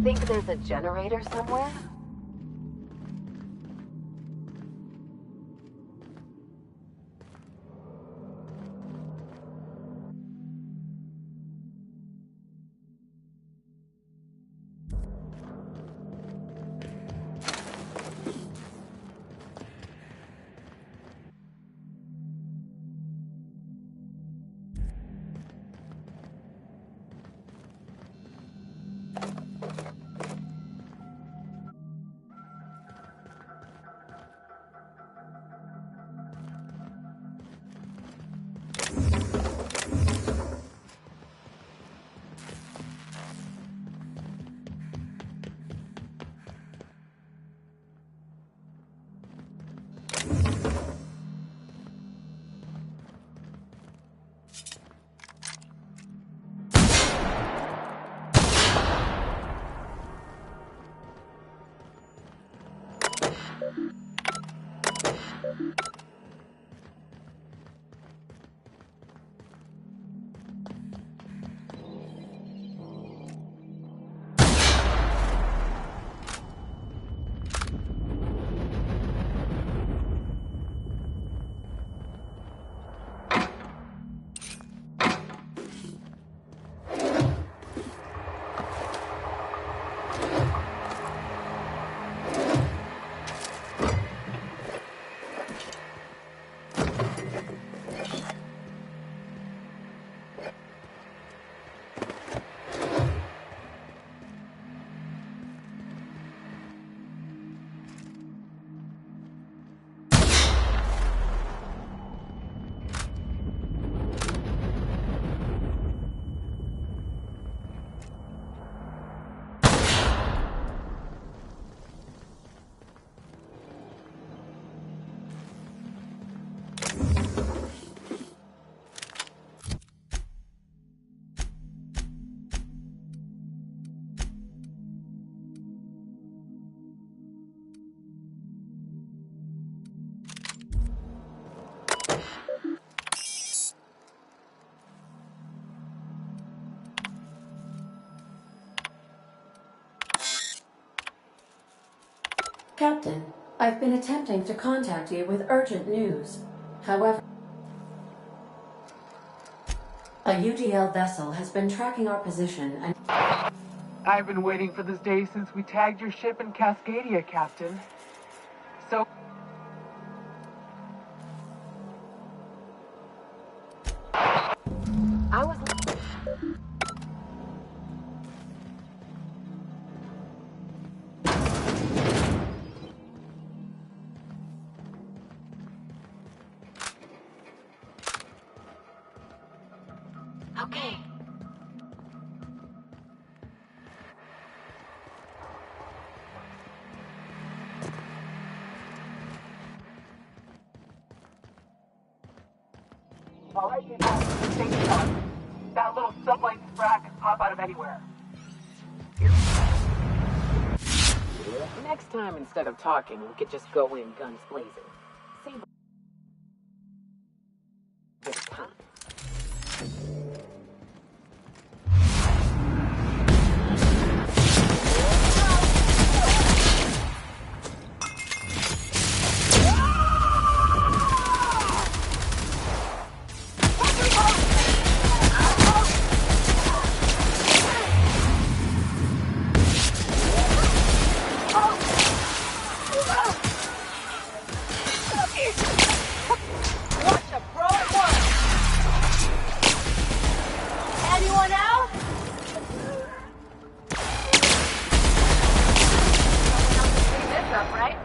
Think there's a generator somewhere? Captain, I've been attempting to contact you with urgent news. However, a UDL vessel has been tracking our position and... I've been waiting for this day since we tagged your ship in Cascadia, Captain. So... I was... Okay. All right, people, stay sharp. That little sunlight sprat can pop out of anywhere. Next time, instead of talking, we could just go in guns blazing. Save a bit of time. Anyone out? Clean this up, right?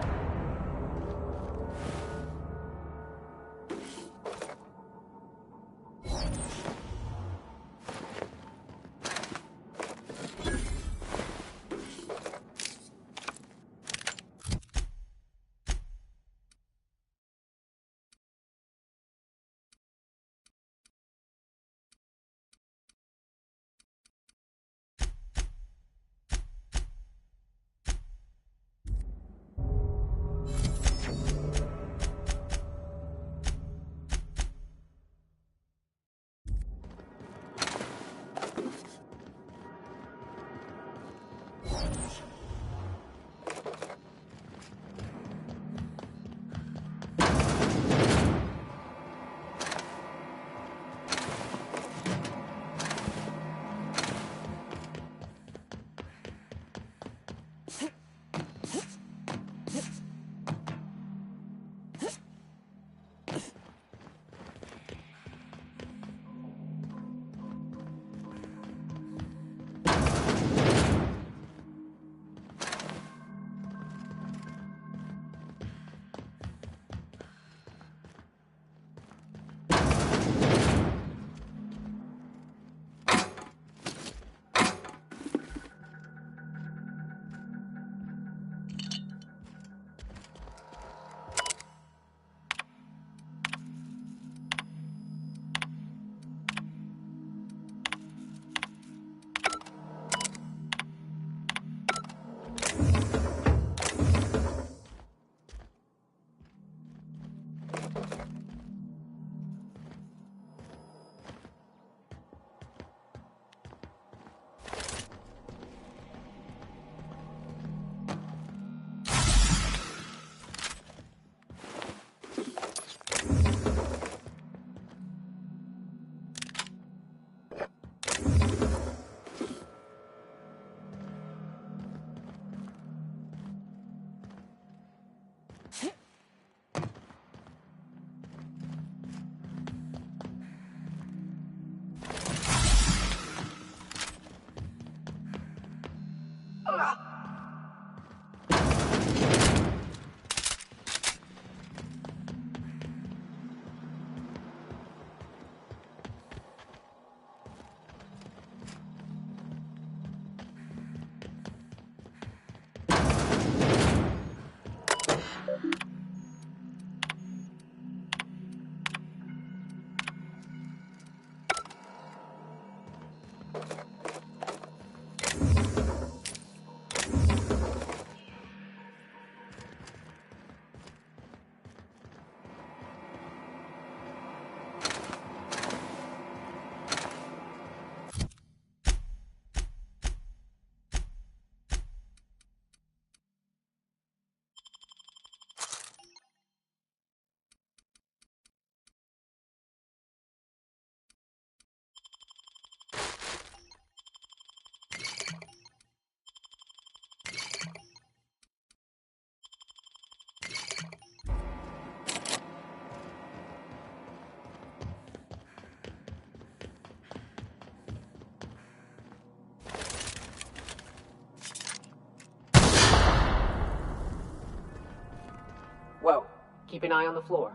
Whoa. Keep an eye on the floor.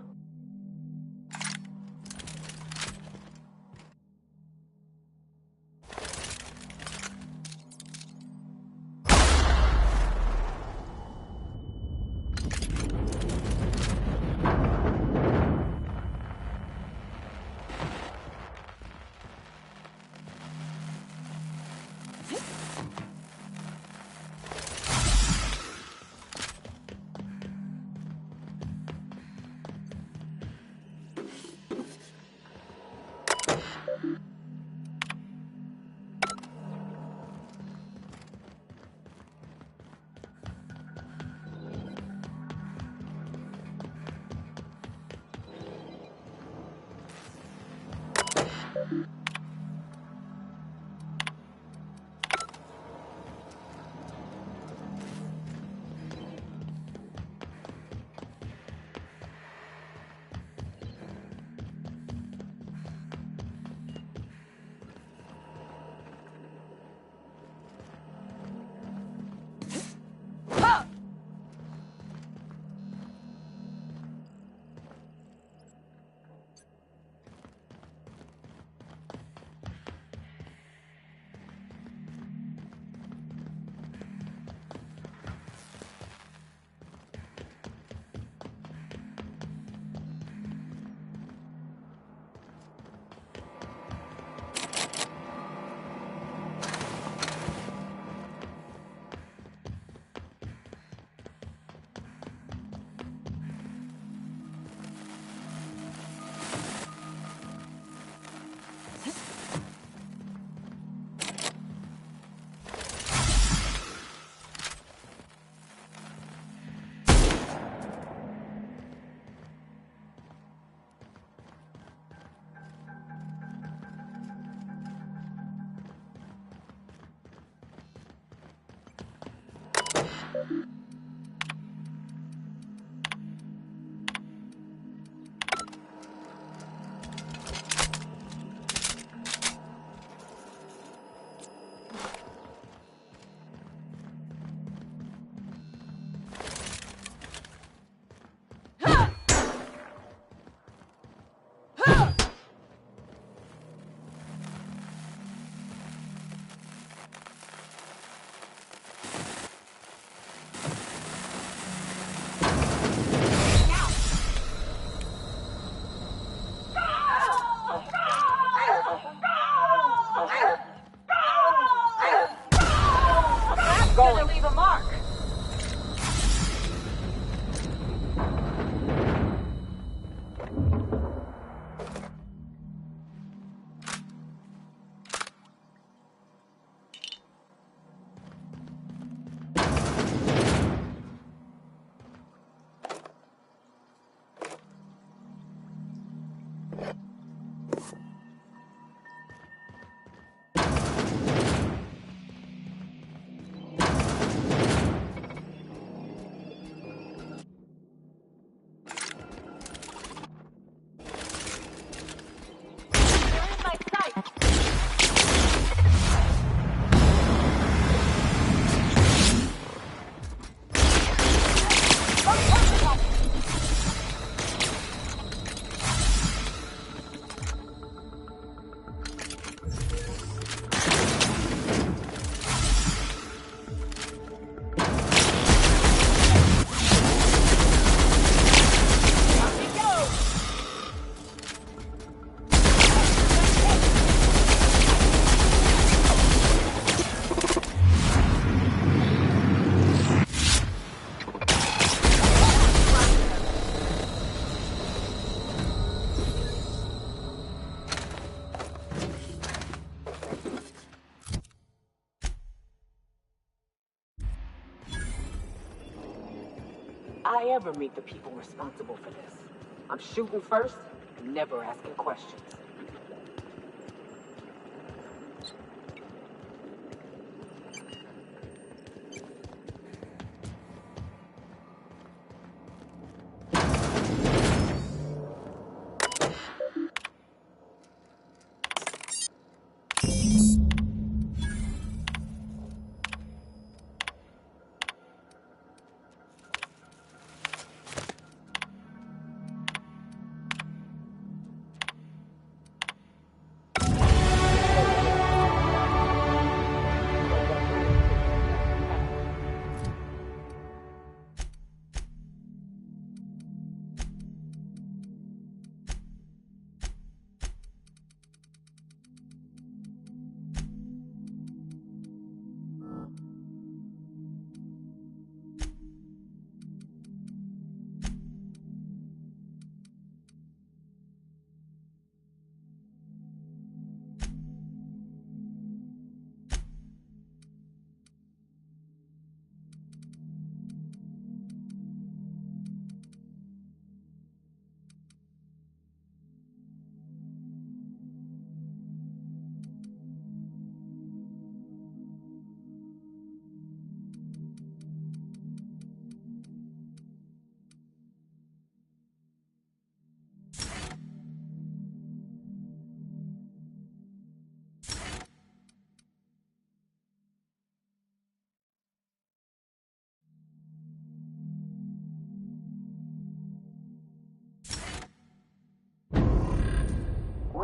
Gonna leave a mark. I ever meet the people responsible for this. I'm shooting first, never asking questions.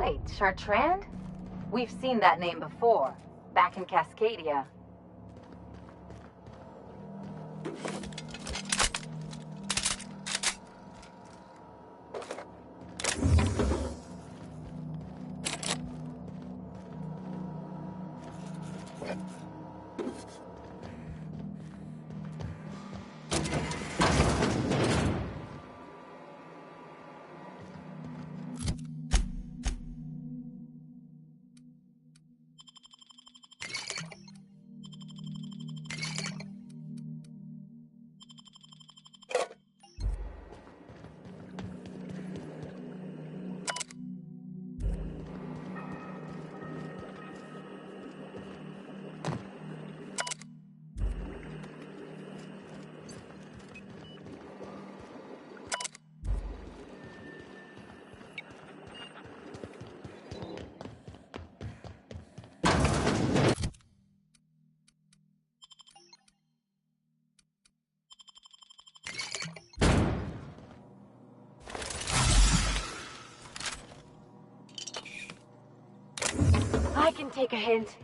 Wait, Chartrand? We've seen that name before, back in Cascadia. I can take a hint.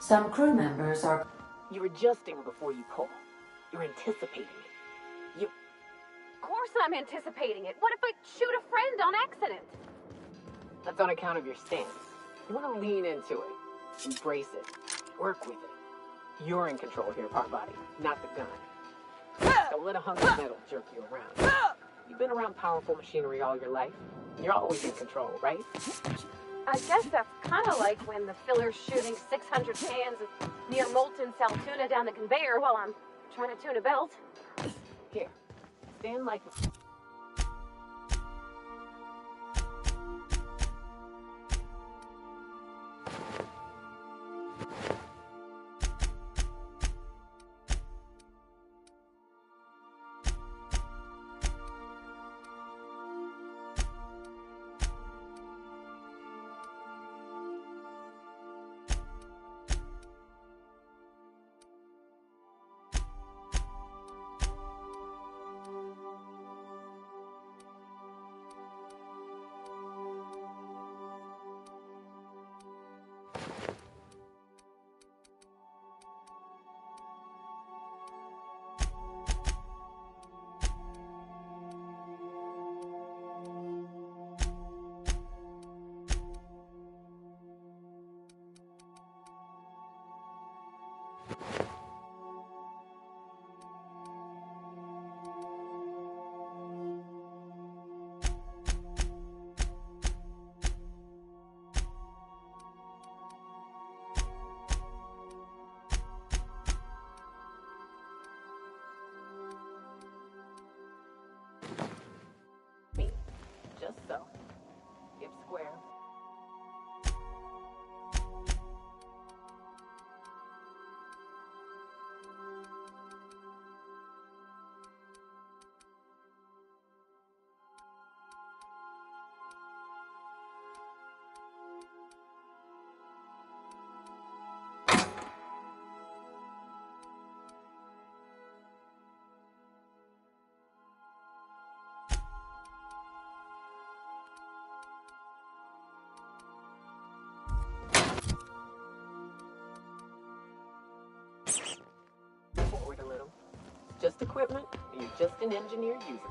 Some crew members are... You're adjusting before you pull. You're anticipating it. Of course I'm anticipating it. What if I shoot a friend on accident? That's on account of your stance. You want to lean into it. Embrace it. Work with it. You're in control here, Parvati, not the gun. Don't let a hunk of metal jerk you around. You've been around powerful machinery all your life. You're always in control, right? I guess that's kind of like when the filler's shooting 600 cans of near molten cell tuna down the conveyor while I'm trying to tune a belt. Here, stand like... test equipment, or you're just an engineer using it.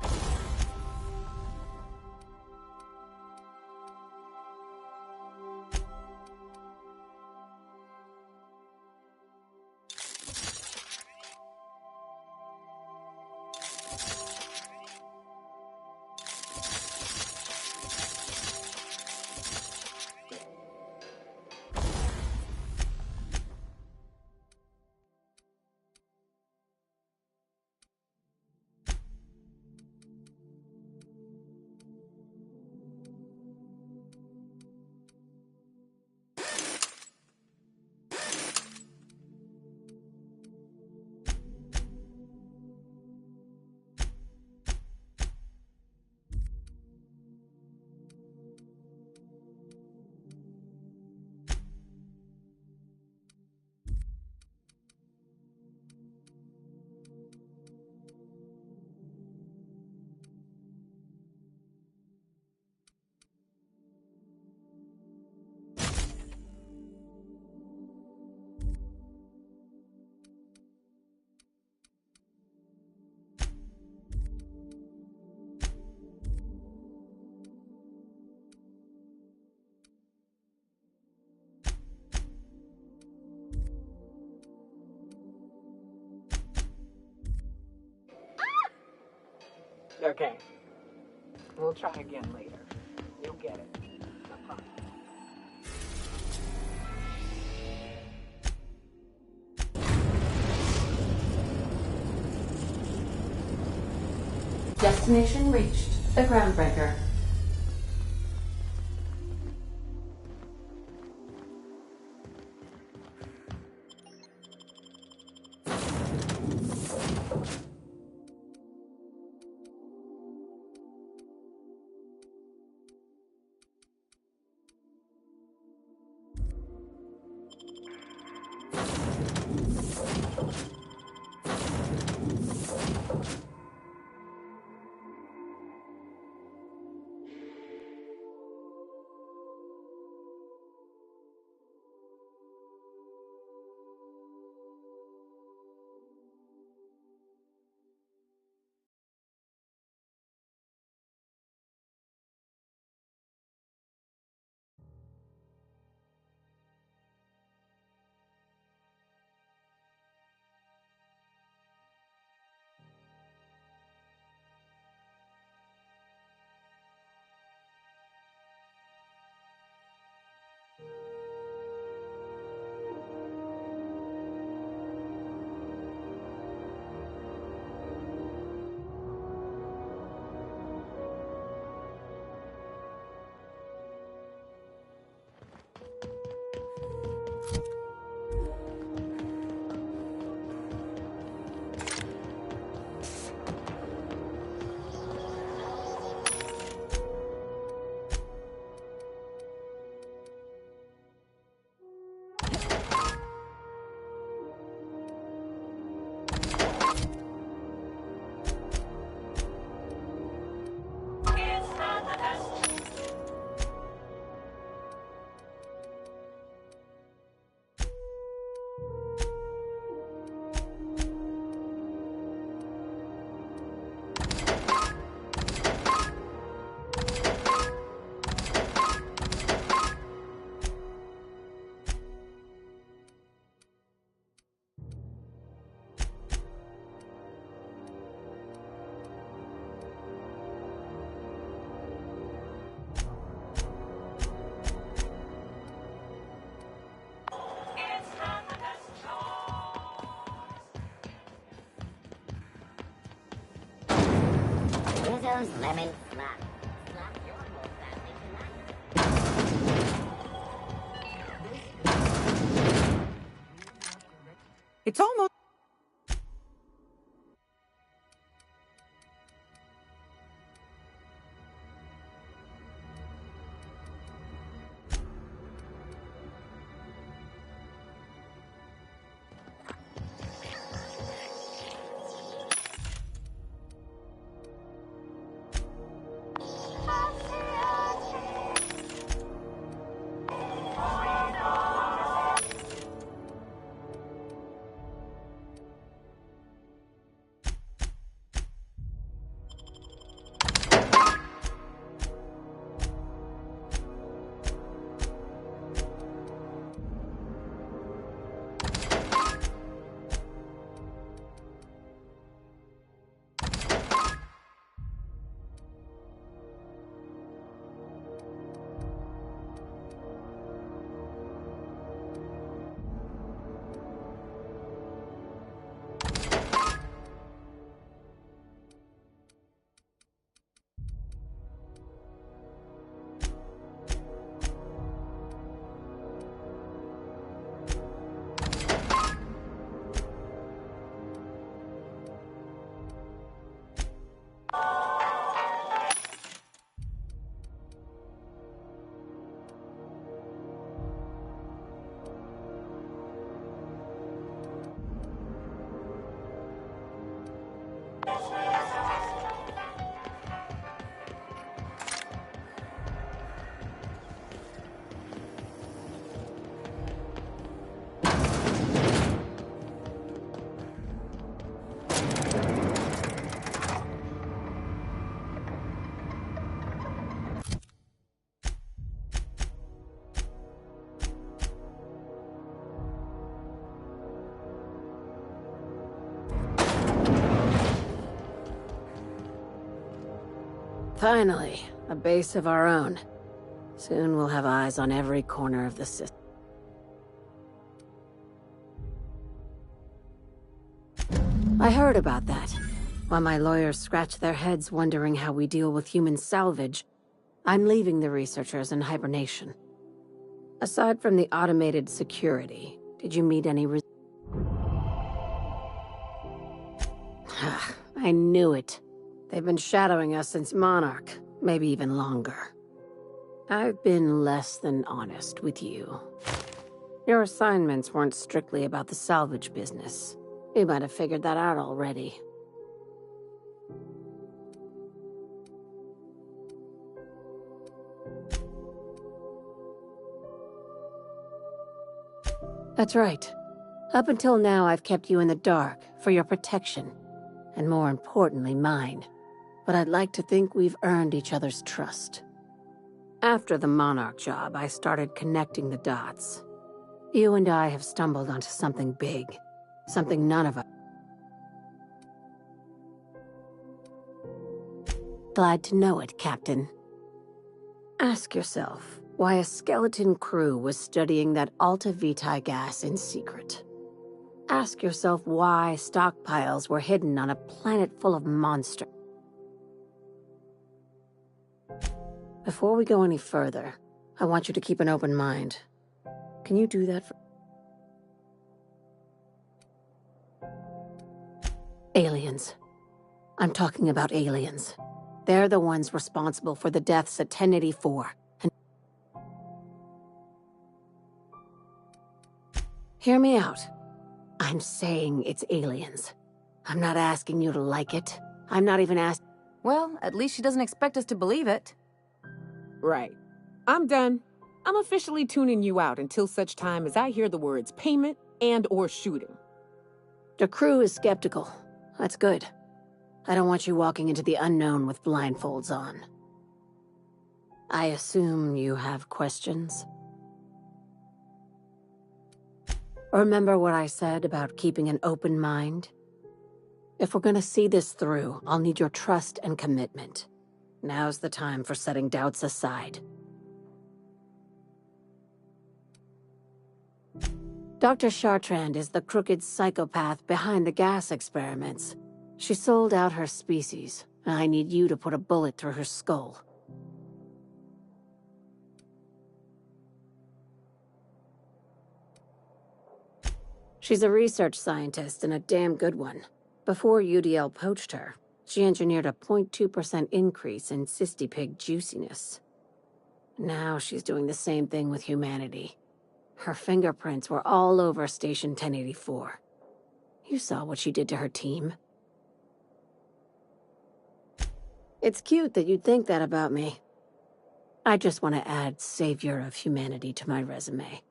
Okay. We'll try again later. You'll get it. I promise. Destination reached. The groundbreaker. Rizzo's lemon flop. Flop your whole family tonight. It's almost... Finally, a base of our own. Soon we'll have eyes on every corner of the system. I heard about that. While my lawyers scratch their heads wondering how we deal with human salvage, I'm leaving the researchers in hibernation. Aside from the automated security, did you meet any I knew it. They've been shadowing us since Monarch, maybe even longer. I've been less than honest with you. Your assignments weren't strictly about the salvage business. You might have figured that out already. That's right. Up until now, I've kept you in the dark for your protection, and more importantly, mine. But I'd like to think we've earned each other's trust. After the Monarch job, I started connecting the dots. You and I have stumbled onto something big, something none of us. Glad to know it, Captain. Ask yourself why a skeleton crew was studying that Alta Vitae gas in secret. Ask yourself why stockpiles were hidden on a planet full of monsters. Before we go any further, I want you to keep an open mind. Can you do that for... Aliens. I'm talking about aliens. They're the ones responsible for the deaths at 1084. And hear me out. I'm saying it's aliens. I'm not asking you to like it. I'm not even asking... Well, at least she doesn't expect us to believe it. Right. I'm done. I'm officially tuning you out until such time as I hear the words payment and/or shooting. The crew is skeptical. That's good. I don't want you walking into the unknown with blindfolds on. I assume you have questions? Remember what I said about keeping an open mind? If we're gonna see this through, I'll need your trust and commitment. Now's the time for setting doubts aside. Dr. Chartrand is the crooked psychopath behind the gas experiments. She sold out her species, and I need you to put a bullet through her skull. She's a research scientist and a damn good one. Before UDL poached her, she engineered a 0.2% increase in cystipig juiciness. Now she's doing the same thing with humanity. Her fingerprints were all over Station 1084. You saw what she did to her team. It's cute that you'd think that about me. I just want to add savior of humanity to my resume.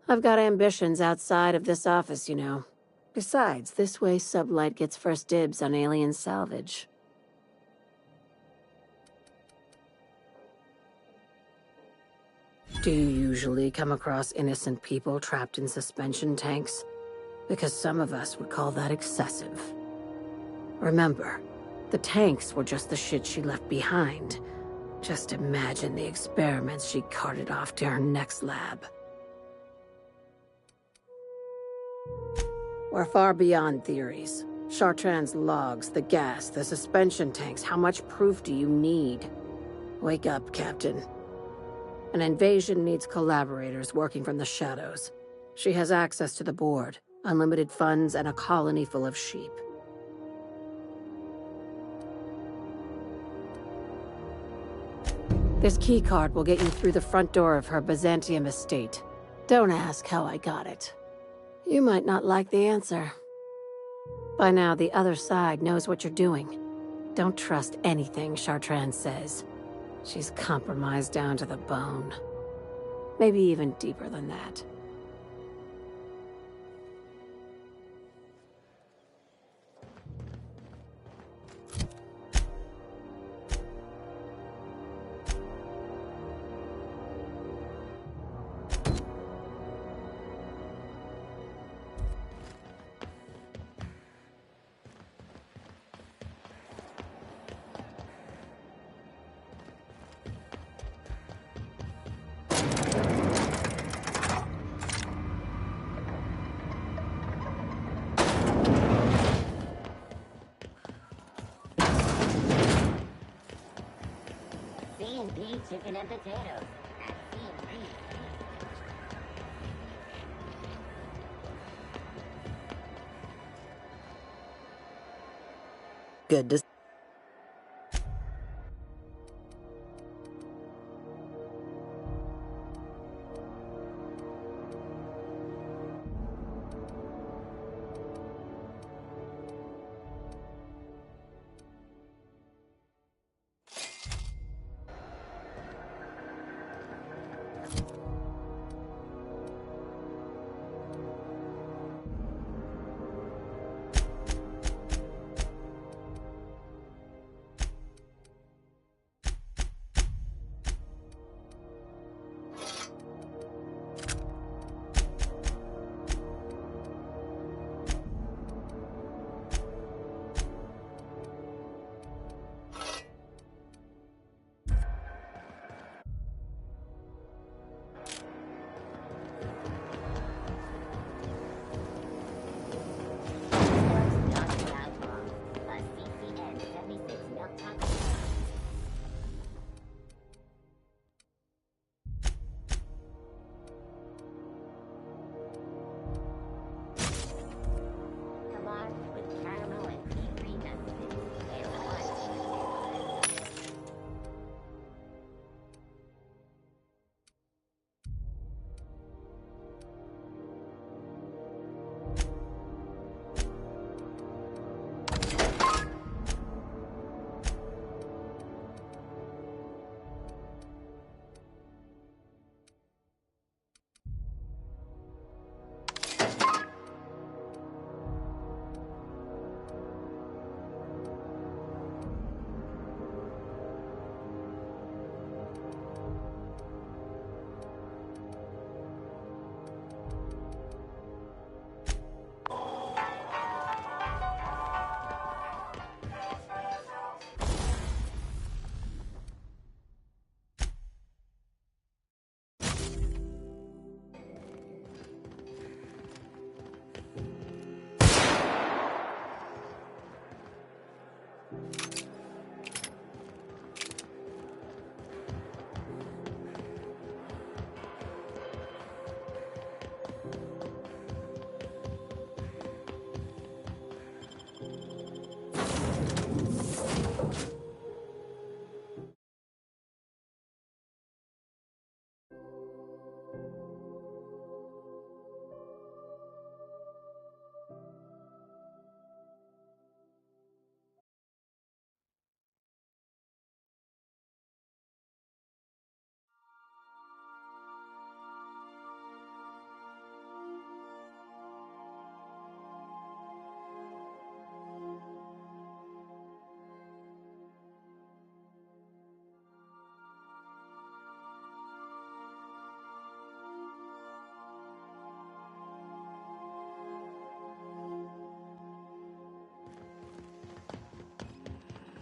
I've got ambitions outside of this office, you know. Besides, this way Sublight gets first dibs on alien salvage. Do you usually come across innocent people trapped in suspension tanks? Because some of us would call that excessive. Remember, the tanks were just the shit she left behind. Just imagine the experiments she carted off to her next lab. We're far beyond theories. Chartrand's logs, the gas, the suspension tanks, how much proof do you need? Wake up, Captain. An invasion needs collaborators working from the shadows. She has access to the board, unlimited funds, and a colony full of sheep. This keycard will get you through the front door of her Byzantium estate. Don't ask how I got it. You might not like the answer. By now, the other side knows what you're doing. Don't trust anything Chartrand says. She's compromised down to the bone. Maybe even deeper than that. C&P chicken and potatoes at C&P. Good to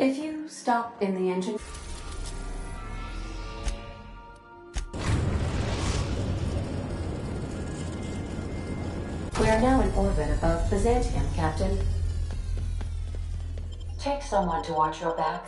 If you stop in the engine... We are now in orbit above Byzantium, Captain. Take someone to watch your back.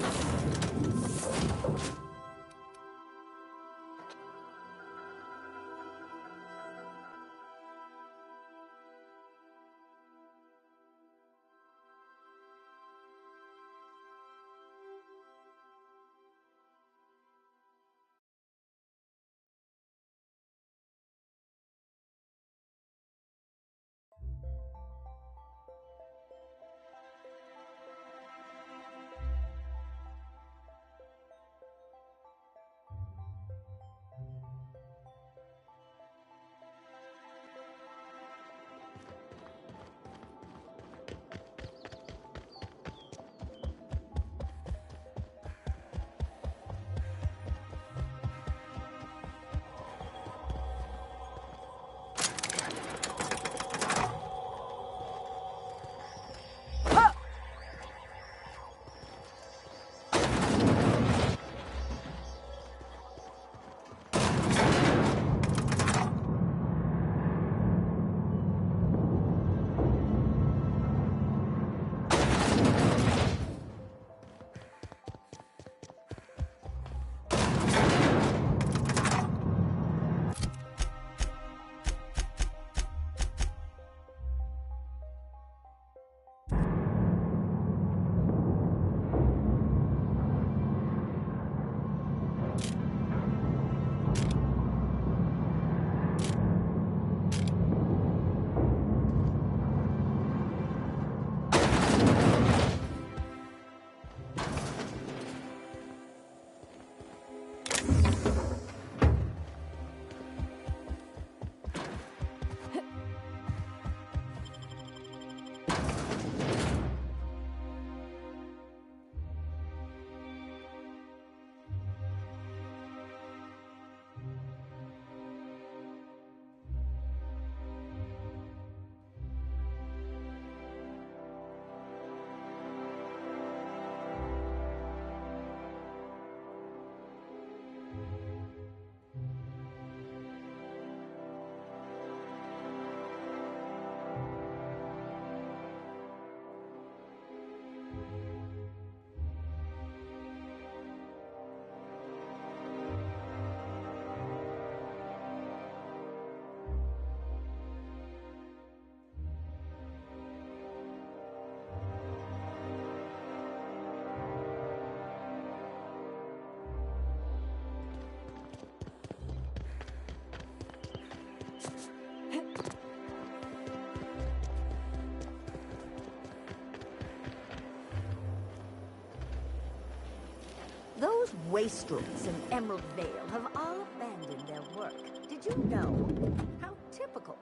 wastrels in Emerald Vale have all abandoned their work. Did you know? How typical.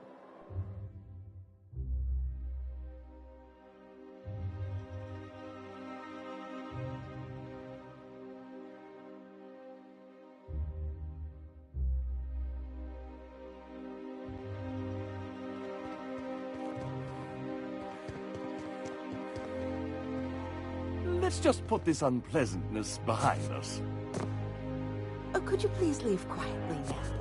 Let's just put this unpleasantness behind us. Oh, could you please leave quietly now?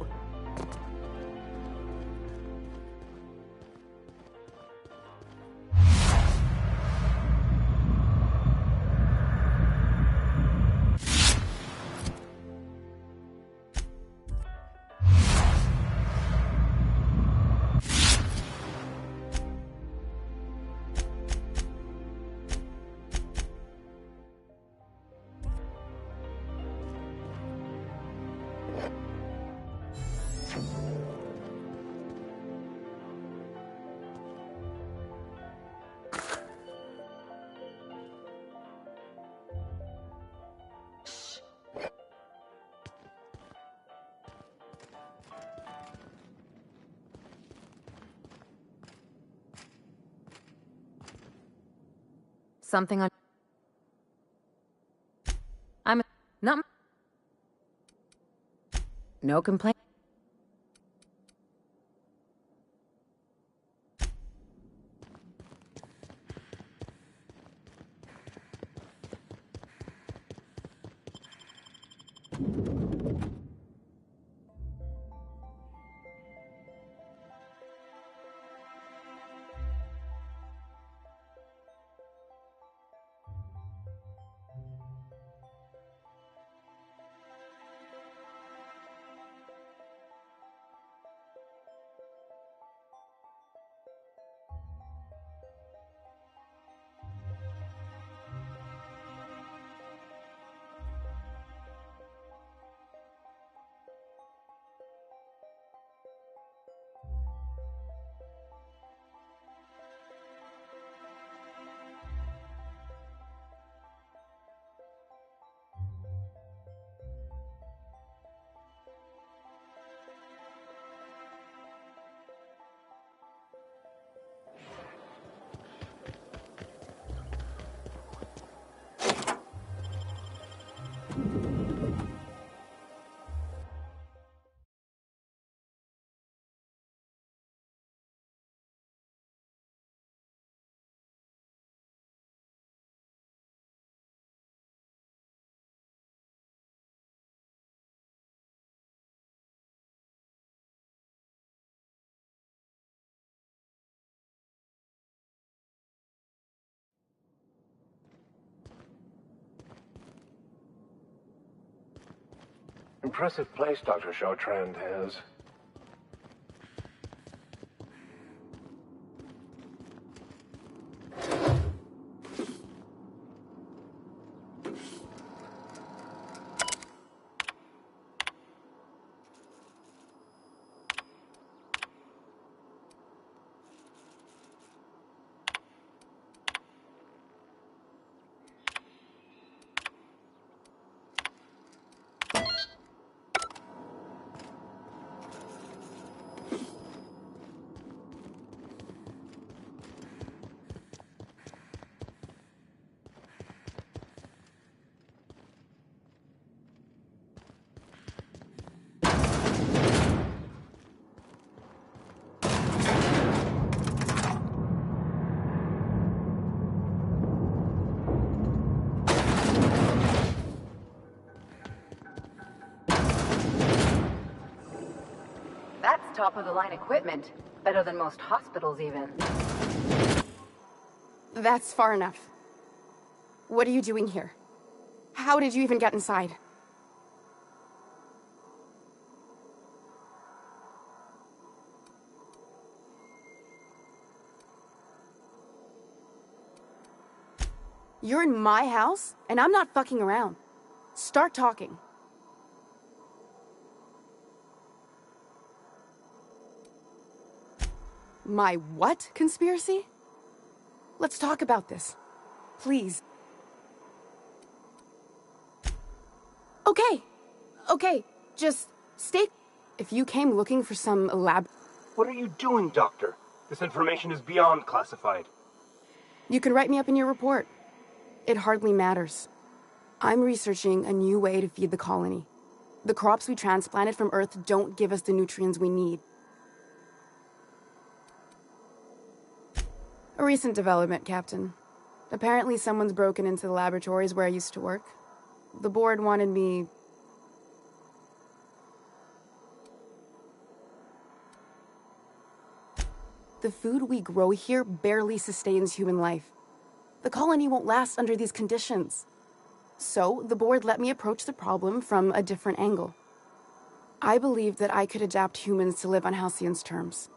Something on... I'm... Not... No complaint. Impressive place Dr. Chartrand has. That's top-of-the-line equipment. Better than most hospitals, even. That's far enough. What are you doing here? How did you even get inside? You're in my house, and I'm not fucking around. Start talking. My what conspiracy? Let's talk about this. Please. Okay, just stay. If you came looking for some lab... What are you doing, Doctor? This information is beyond classified. You can write me up in your report. It hardly matters. I'm researching a new way to feed the colony. The crops we transplanted from Earth don't give us the nutrients we need. A recent development, Captain. Apparently someone's broken into the laboratories where I used to work. The board wanted me... The food we grow here barely sustains human life. The colony won't last under these conditions. So, the board let me approach the problem from a different angle. I believed that I could adapt humans to live on Halcyon's terms.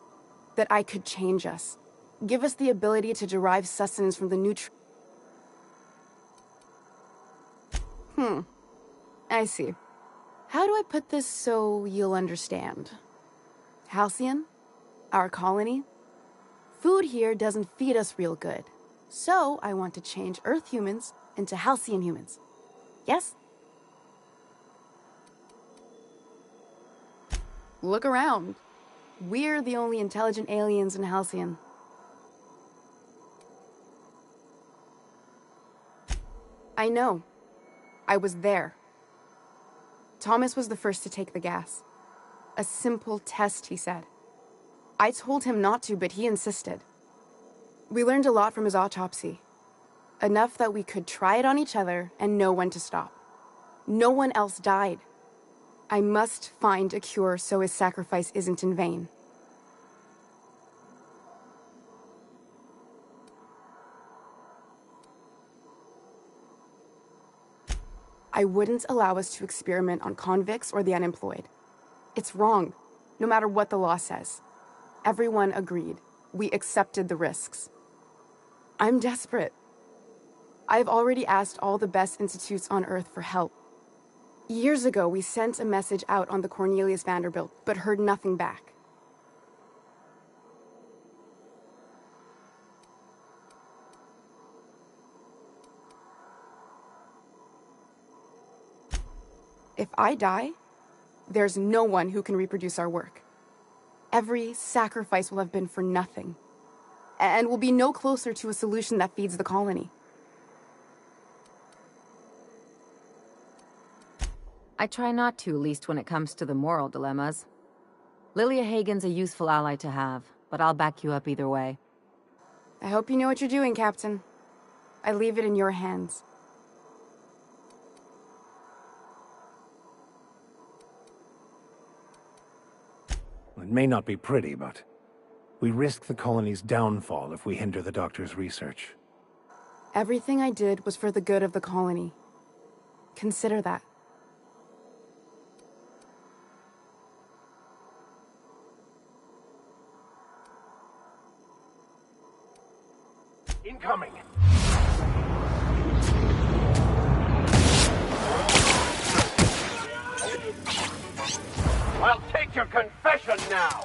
That I could change us. Give us the ability to derive sustenance from the nutrients. I see. How do I put this so you'll understand? Halcyon? Our colony? Food here doesn't feed us real good. So, I want to change Earth humans into Halcyon humans. Yes? Look around. We're the only intelligent aliens in Halcyon. I know. I was there. Thomas was the first to take the gas. A simple test, he said. I told him not to, but he insisted. We learned a lot from his autopsy. Enough that we could try it on each other and know when to stop. No one else died. I must find a cure so his sacrifice isn't in vain. I wouldn't allow us to experiment on convicts or the unemployed. It's wrong, no matter what the law says. Everyone agreed. We accepted the risks. I'm desperate. I've already asked all the best institutes on Earth for help. Years ago, we sent a message out on the Cornelius Vanderbilt, but heard nothing back. If I die, there's no one who can reproduce our work. Every sacrifice will have been for nothing, and we'll be no closer to a solution that feeds the colony. I try not to, least when it comes to the moral dilemmas. Lilia Hagen's a useful ally to have, but I'll back you up either way. I hope you know what you're doing, Captain. I leave it in your hands. It may not be pretty, but we risk the colony's downfall if we hinder the doctor's research. Everything I did was for the good of the colony. Consider that. Incoming! I'll take your confession now!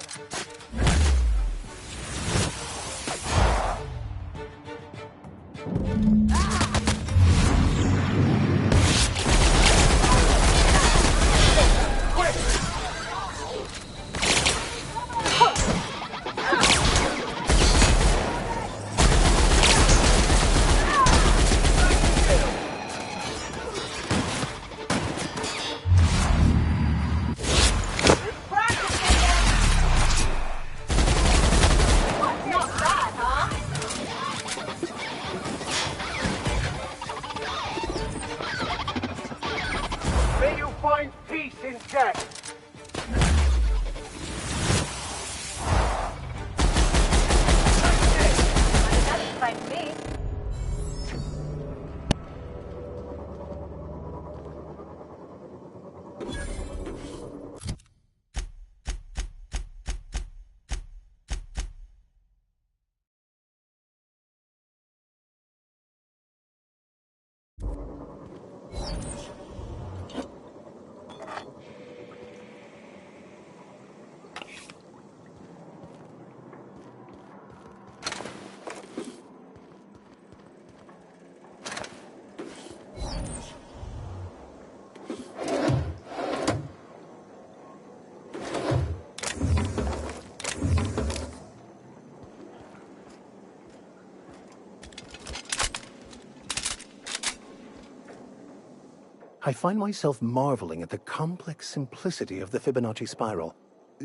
I find myself marveling at the complex simplicity of the Fibonacci spiral.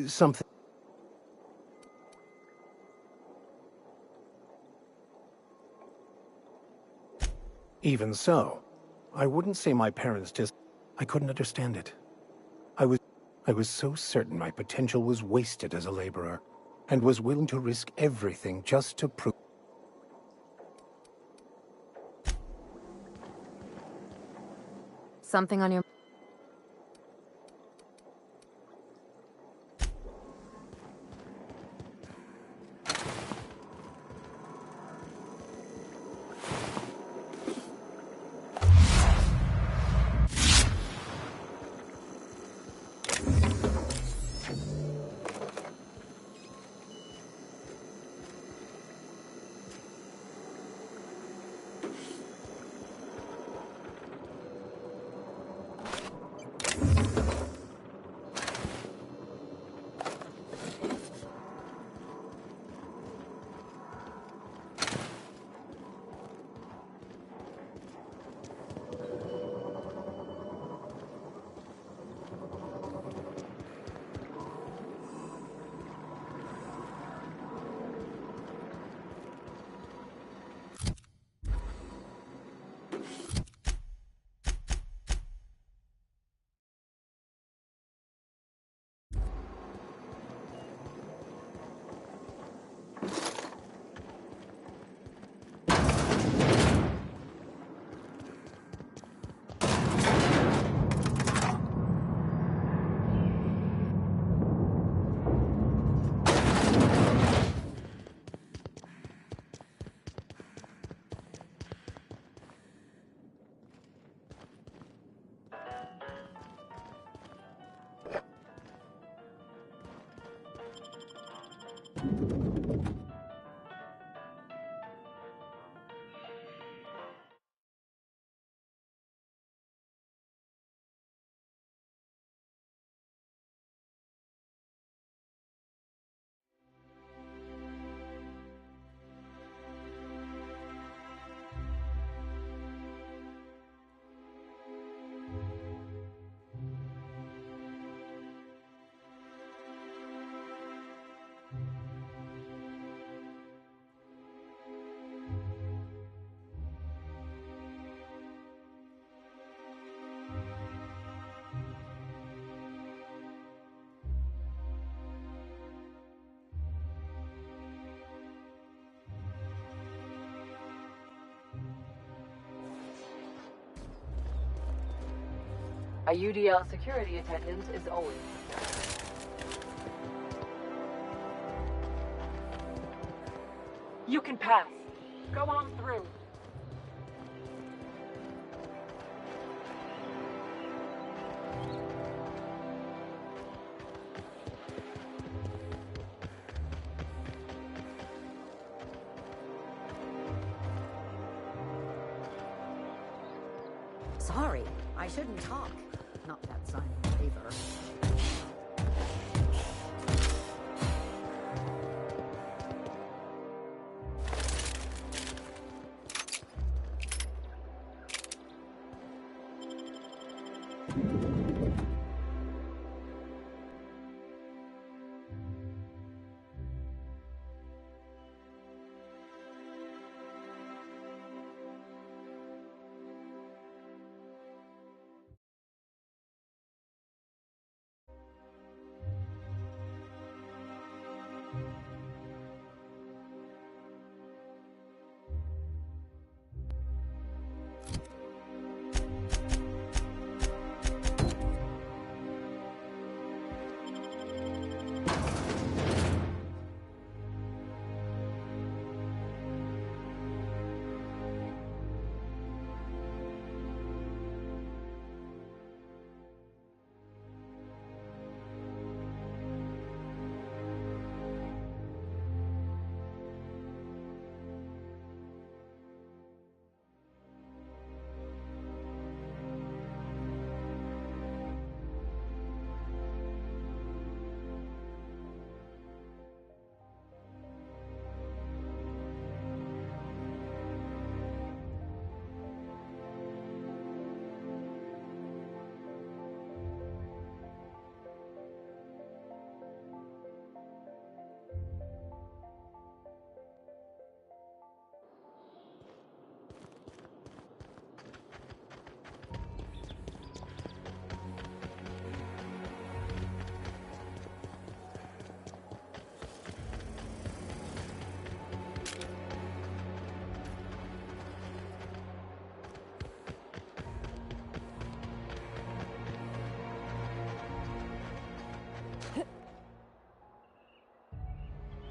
Something... Even so, I wouldn't say my parents just... I couldn't understand it. I was so certain my potential was wasted as a laborer, and was willing to risk everything just to prove... Something on your... A UDL security attendant is always... You can pass. Go on through. Sorry, I shouldn't talk. Not that sign of favor.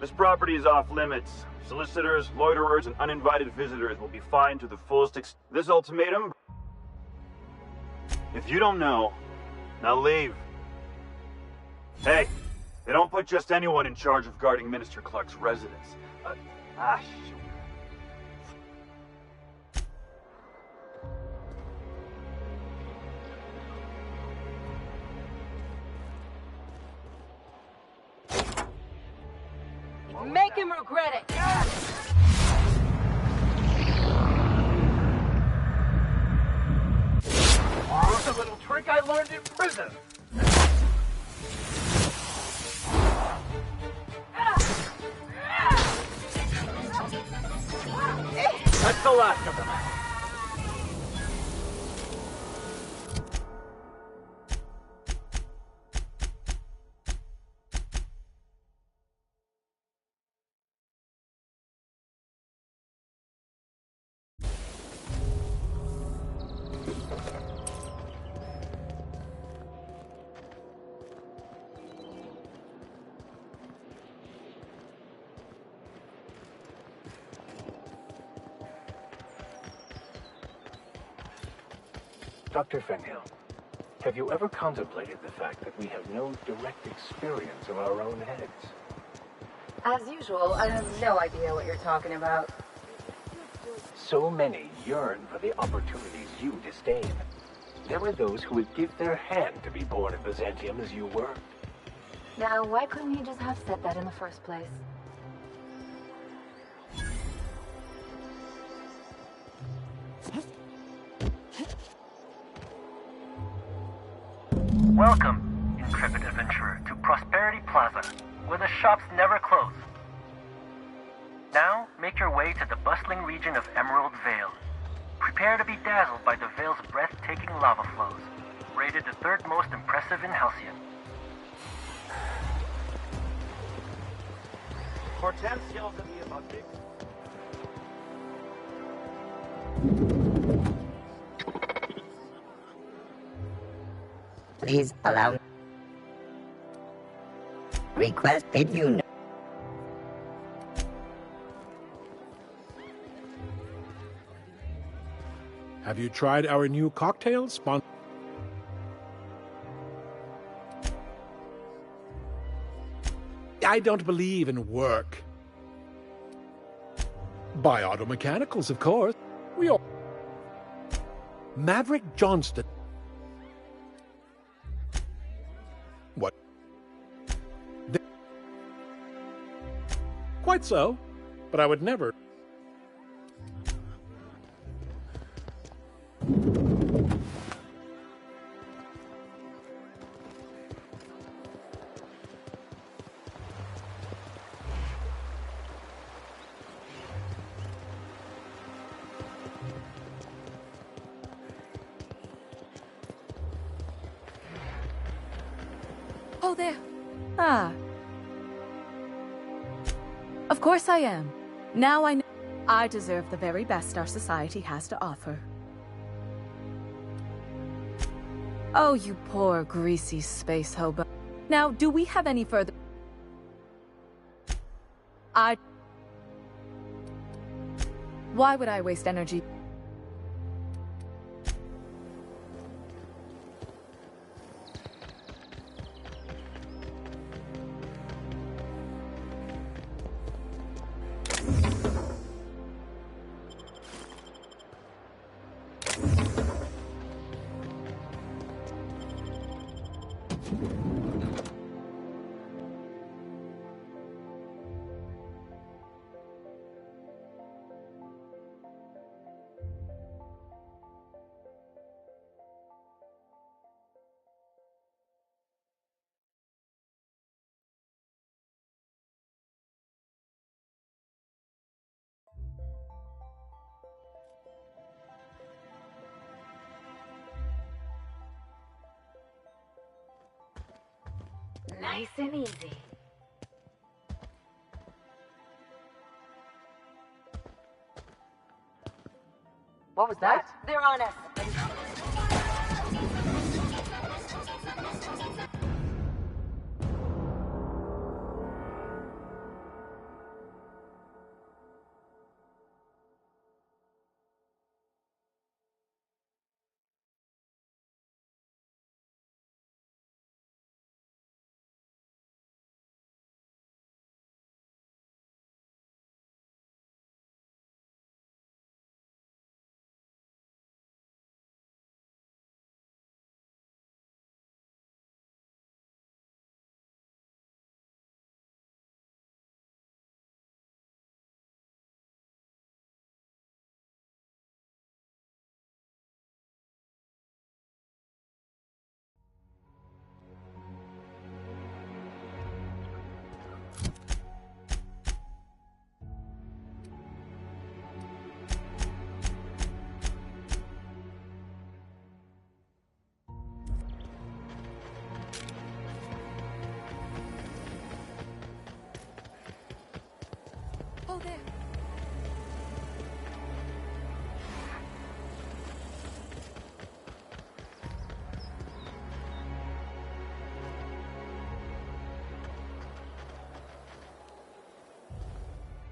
This property is off limits. Solicitors, loiterers, and uninvited visitors will be fined to the fullest This ultimatum... If you don't know, now leave. Hey, they don't put just anyone in charge of guarding Minister Clark's residence. Shoot. Make him regret it. It's a little trick I learned in prison. That's the last of them. Dr. Fenhill, have you ever contemplated the fact that we have no direct experience of our own heads? As usual, I have no idea what you're talking about. So many yearn for the opportunities you disdain. There are those who would give their hand to be born in Byzantium as you were. Now, why couldn't he just have said that in the first place? Welcome, intrepid adventurer, to Prosperity Plaza, where the shops never close. Now, make your way to the bustling region of Emerald Vale. Prepare to be dazzled by the Vale's breathtaking lava flows, rated the third most impressive in Halcyon. Hortense yells at me about big... Please allow. Request did you know? Have you tried our new cocktail sponsor? I don't believe in work. By Auto Mechanicals, of course. We all... Maverick Johnston. What? Quite so, but I would never... Oh, there. Ah. Of course I am. Now I know I deserve the very best our society has to offer. Oh, you poor, greasy space hobo. Now, do we have any further... Why would I waste energy? Nice and easy. What was that? They're on us. there.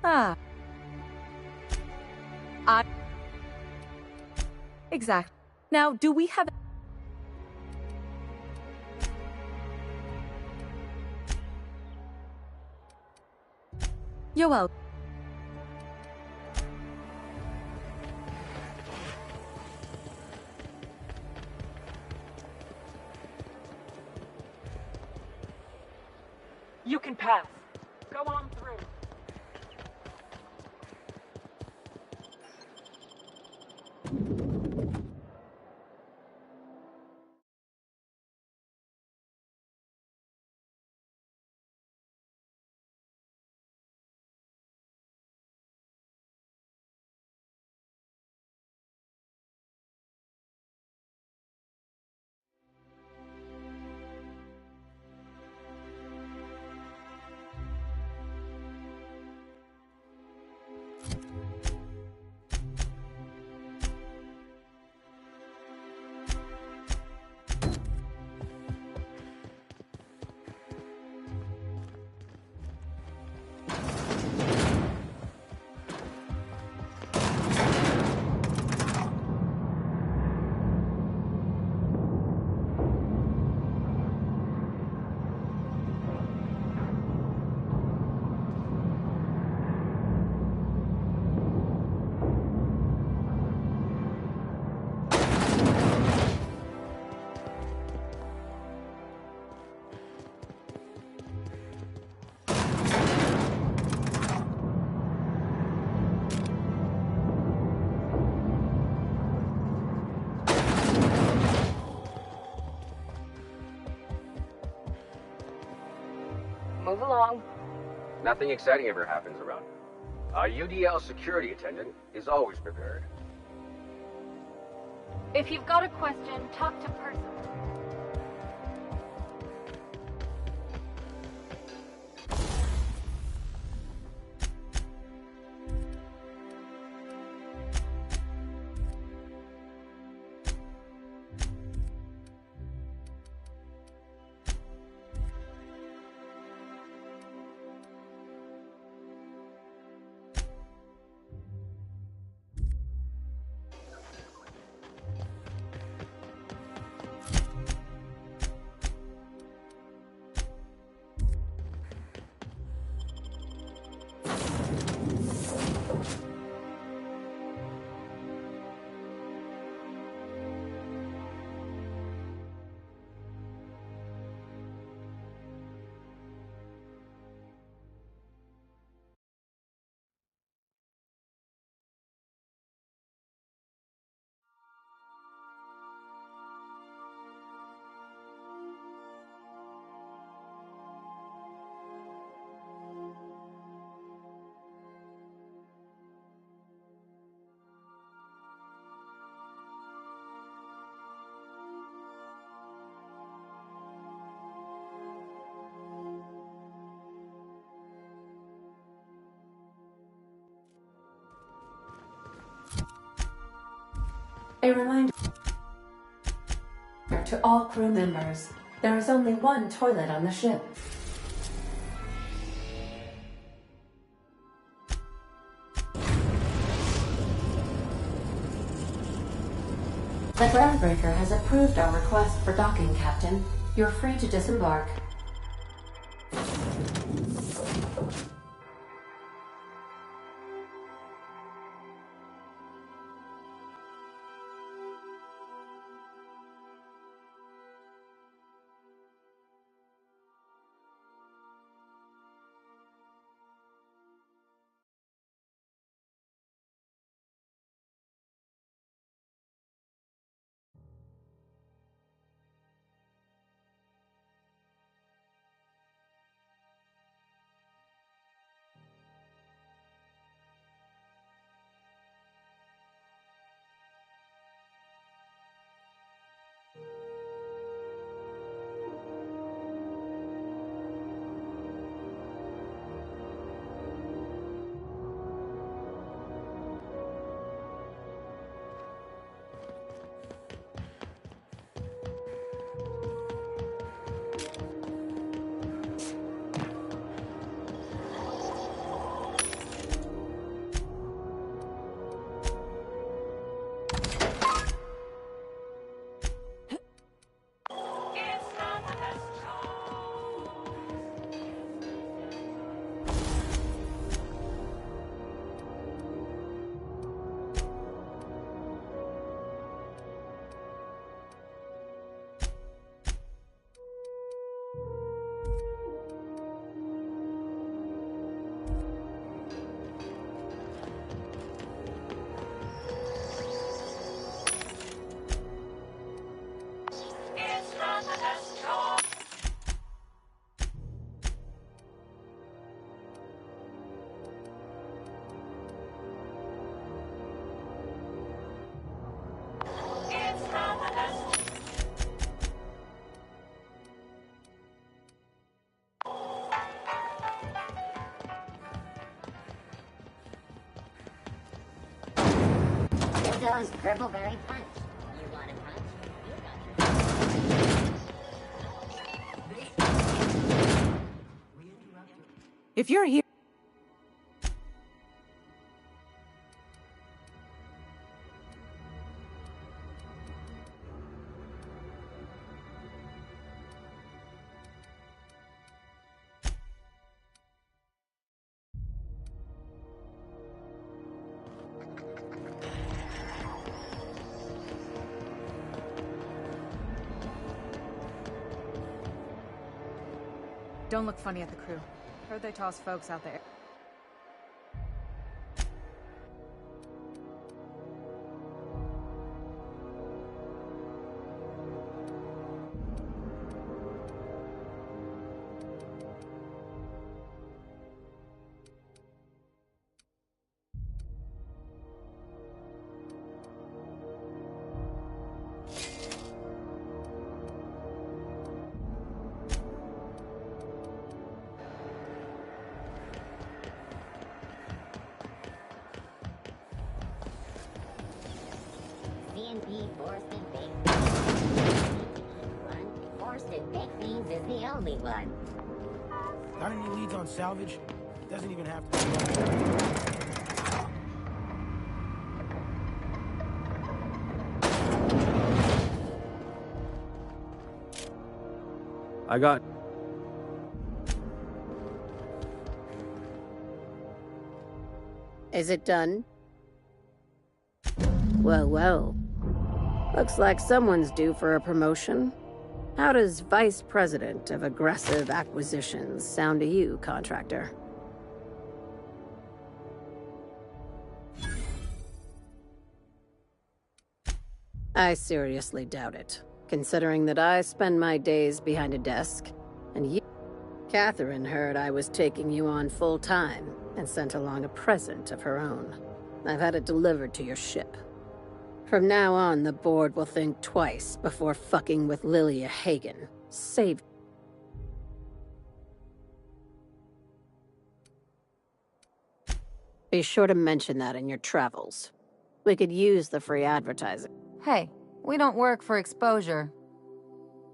Ah. Exactly. Now, do we have... You're welcome. You can pass. Go on through. Move along. Nothing exciting ever happens around here. A UDL security attendant is always prepared. If you've got a question, talk to person. A reminder to all crew members, there is only one toilet on the ship. The groundbreaker has approved our request for docking, Captain. You're free to disembark. toes, Gribbleberry punch. You want a punch? If you're here... Don't look funny at the crew. Heard they toss folks out there. CNP forced and baked. Forced and baked beans is the only one. Got any leads on salvage? Doesn't even have to be. I got... Is it done? Well, well. Looks like someone's due for a promotion. How does Vice President of Aggressive Acquisitions sound to you, contractor? I seriously doubt it, considering that I spend my days behind a desk, and you... Catherine heard I was taking you on full-time, and sent along a present of her own. I've had it delivered to your ship. From now on, the board will think twice before fucking with Lilia Hagen. Save... Be sure to mention that in your travels. We could use the free advertising. Hey, we don't work for exposure.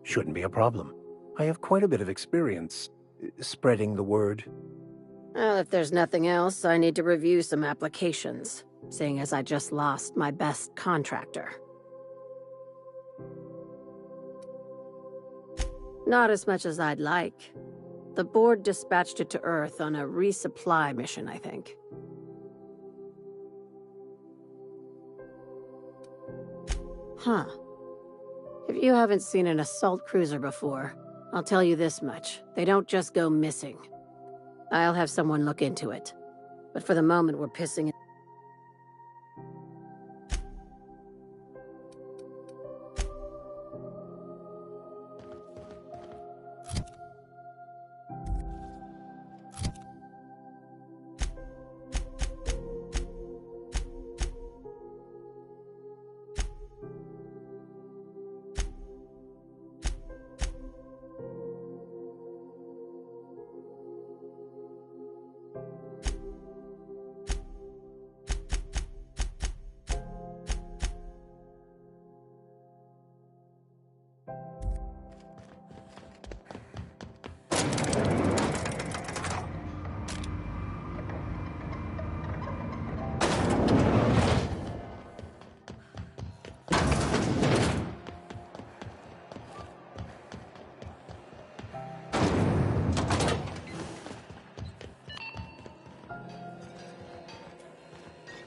Shouldn't be a problem. I have quite a bit of experience spreading the word. Well, if there's nothing else, I need to review some applications, seeing as I just lost my best contractor. Not as much as I'd like. The board dispatched it to Earth on a resupply mission, I think. Huh. If you haven't seen an assault cruiser before, I'll tell you this much. They don't just go missing. I'll have someone look into it. But for the moment, we're pissing it.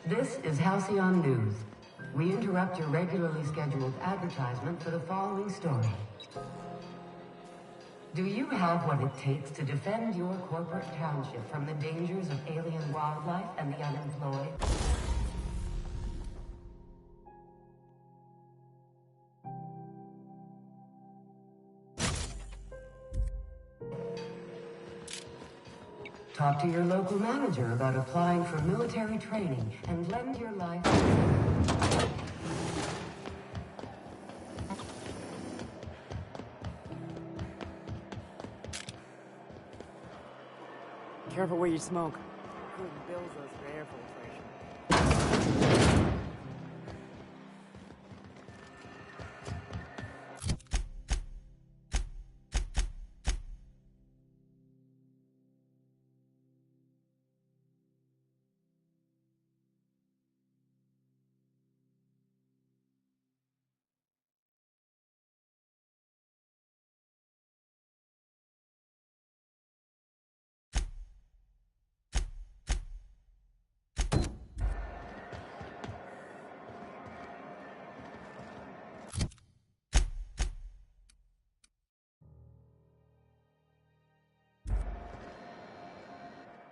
This is Halcyon News. We interrupt your regularly scheduled advertisement for the following story. Do you have what it takes to defend your corporate township from the dangers of alien wildlife and the unemployed? Talk to your local manager about applying for military training and lend your life. Careful where you smoke. Good bills us for air filtration.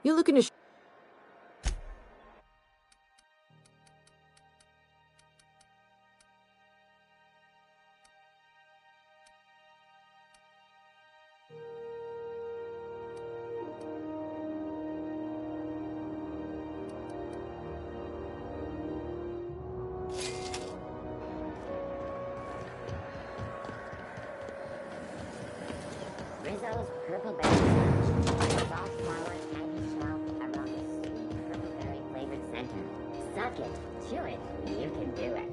You looking to... Rizzo's purple berry punch. Soft flour, candy shell, aroma, sweet purple berry flavored center. Suck it, chew it, you can do it.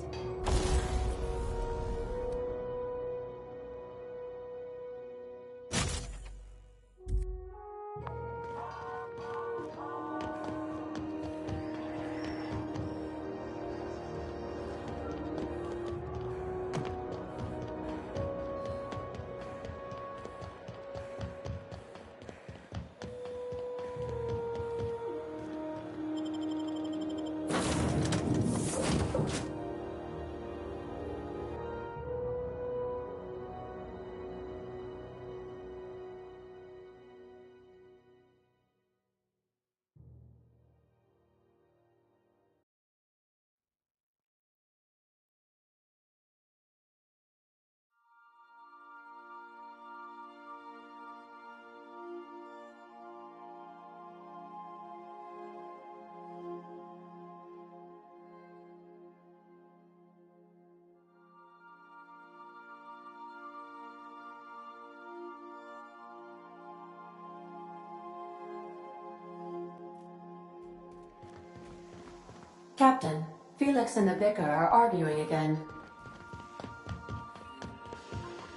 Captain, Felix and the Vicar are arguing again.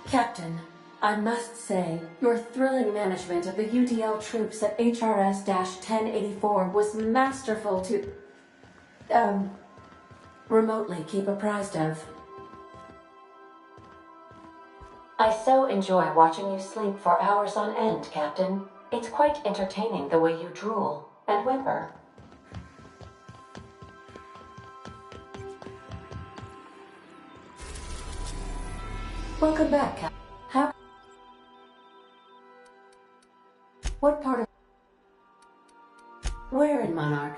Captain, I must say, your thrilling management of the UDL troops at HRS-1084 was masterful to, remotely keep apprised of. I so enjoy watching you sleep for hours on end, Captain. It's quite entertaining the way you drool and whimper. Welcome back, Captain. How... What part of... Where in Monarch?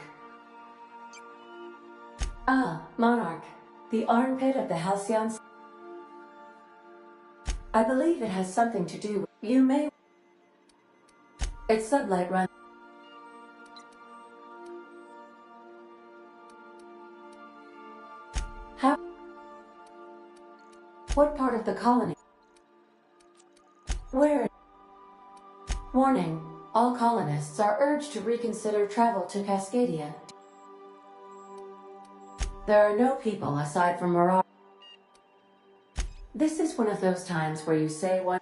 Ah, Monarch. The armpit of the Halcyons. I believe it has something to do with... You may... Its sublight run... How... What part of the colony? Where? Warning. All colonists are urged to reconsider travel to Cascadia. There are no people aside from Marauders. This is one of those times where you say one...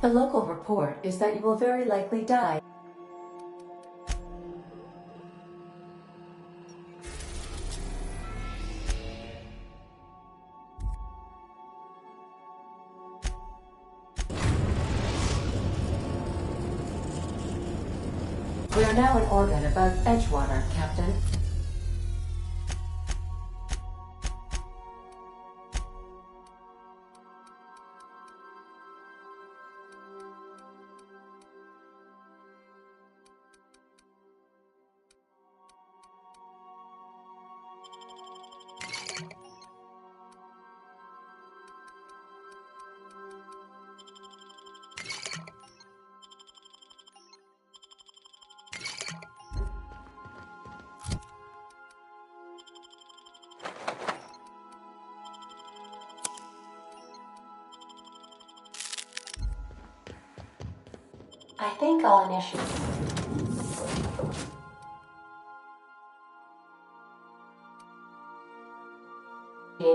The local report is that you will very likely die. We are now in orbit above Edgewater, Captain. I think I'll initiate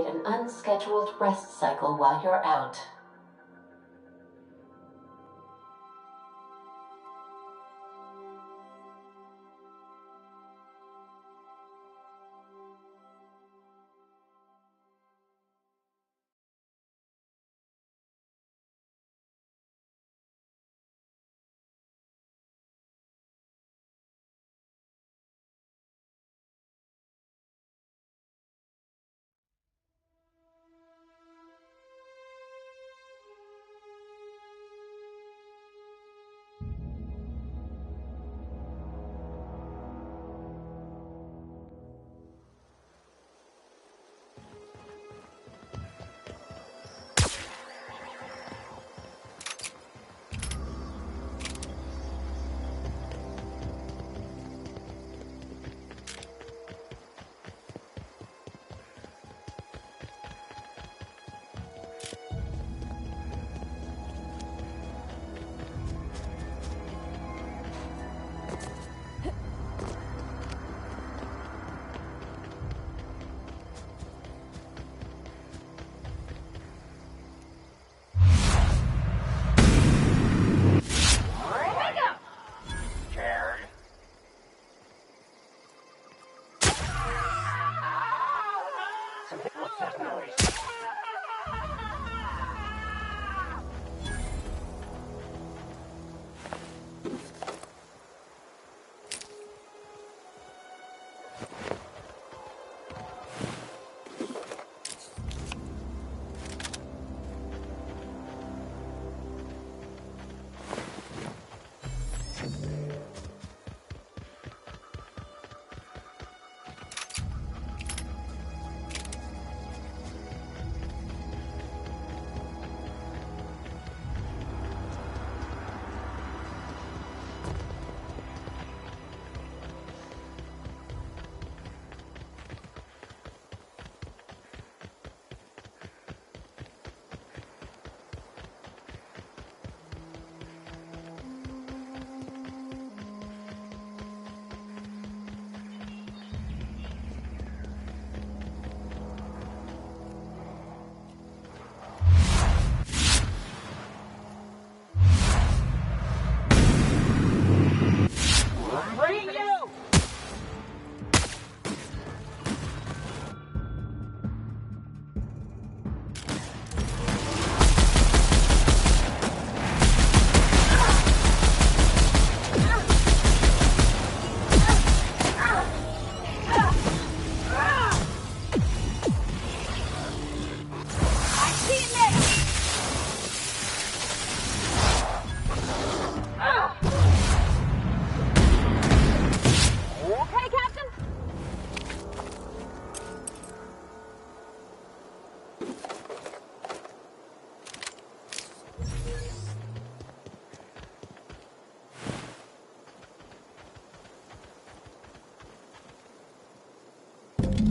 an unscheduled rest cycle while you're out.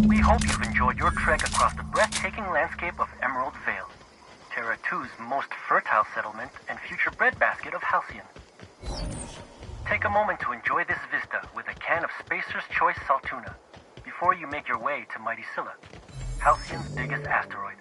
We hope you've enjoyed your trek across the breathtaking landscape of Emerald Vale, Terra 2's most fertile settlement and future breadbasket of Halcyon. Take a moment to enjoy this vista with a can of Spacer's Choice Saltuna before you make your way to Mighty Scylla, Halcyon's biggest asteroid.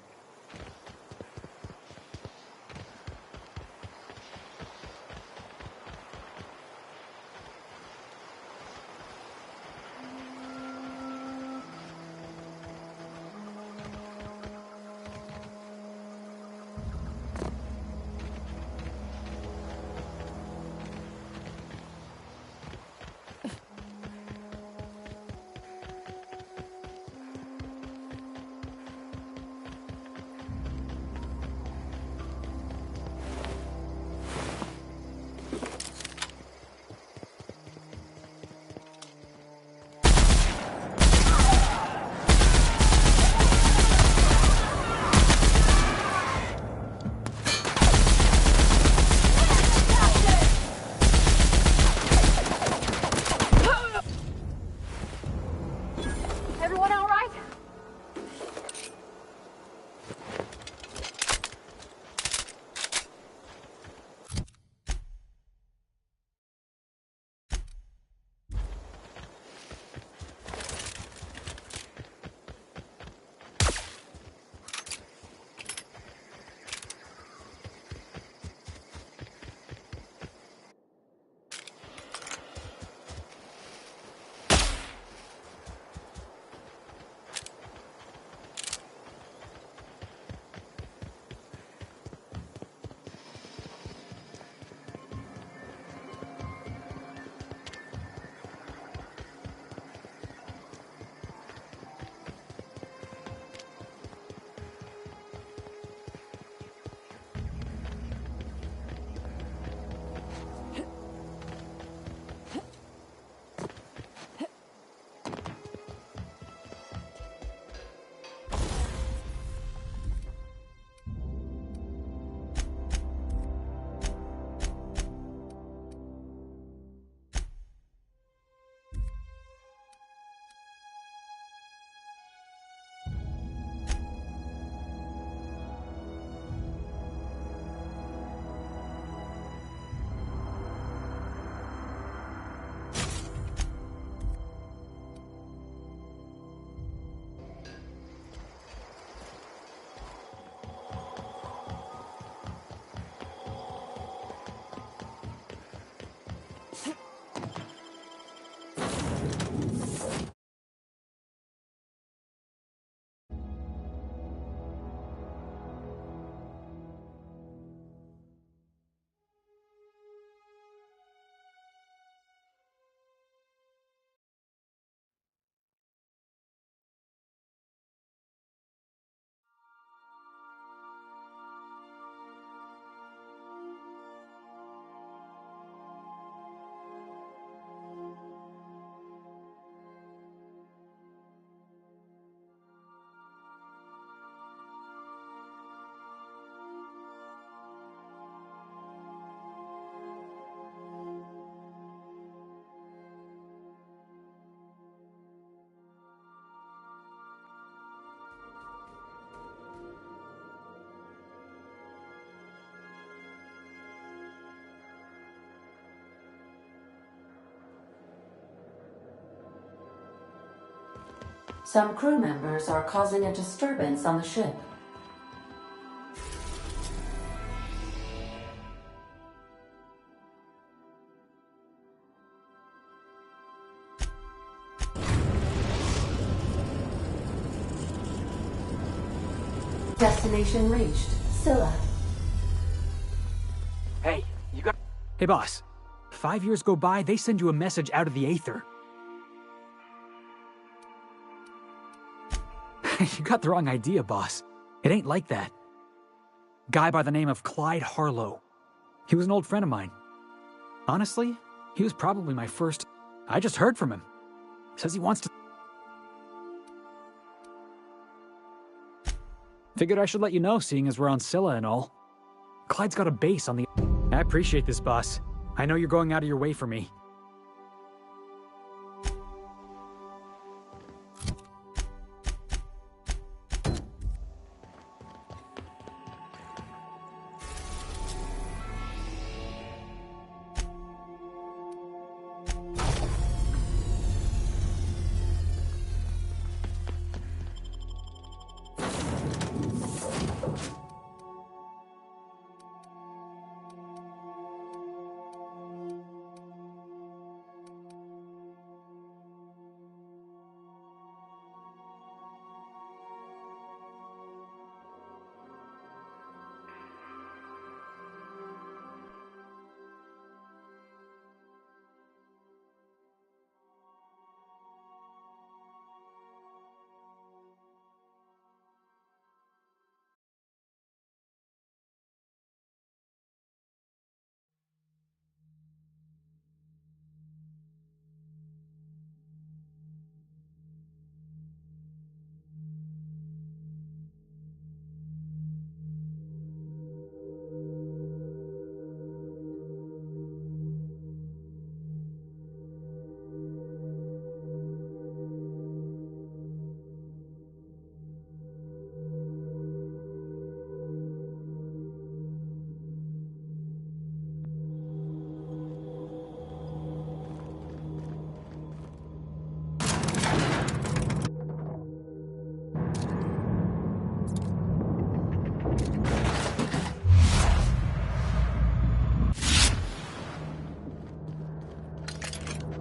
Some crew members are causing a disturbance on the ship. Destination reached. Scylla. Hey, you got... Hey, boss. 5 years go by, they send you a message out of the aether. You got the wrong idea, boss. It ain't like that. Guy by the name of Clyde Harlow. He was an old friend of mine. Honestly, he was probably my first... I just heard from him. Says he wants to... Figured I should let you know, seeing as we're on Scylla and all. Clyde's got a base on the... I appreciate this, boss. I know you're going out of your way for me.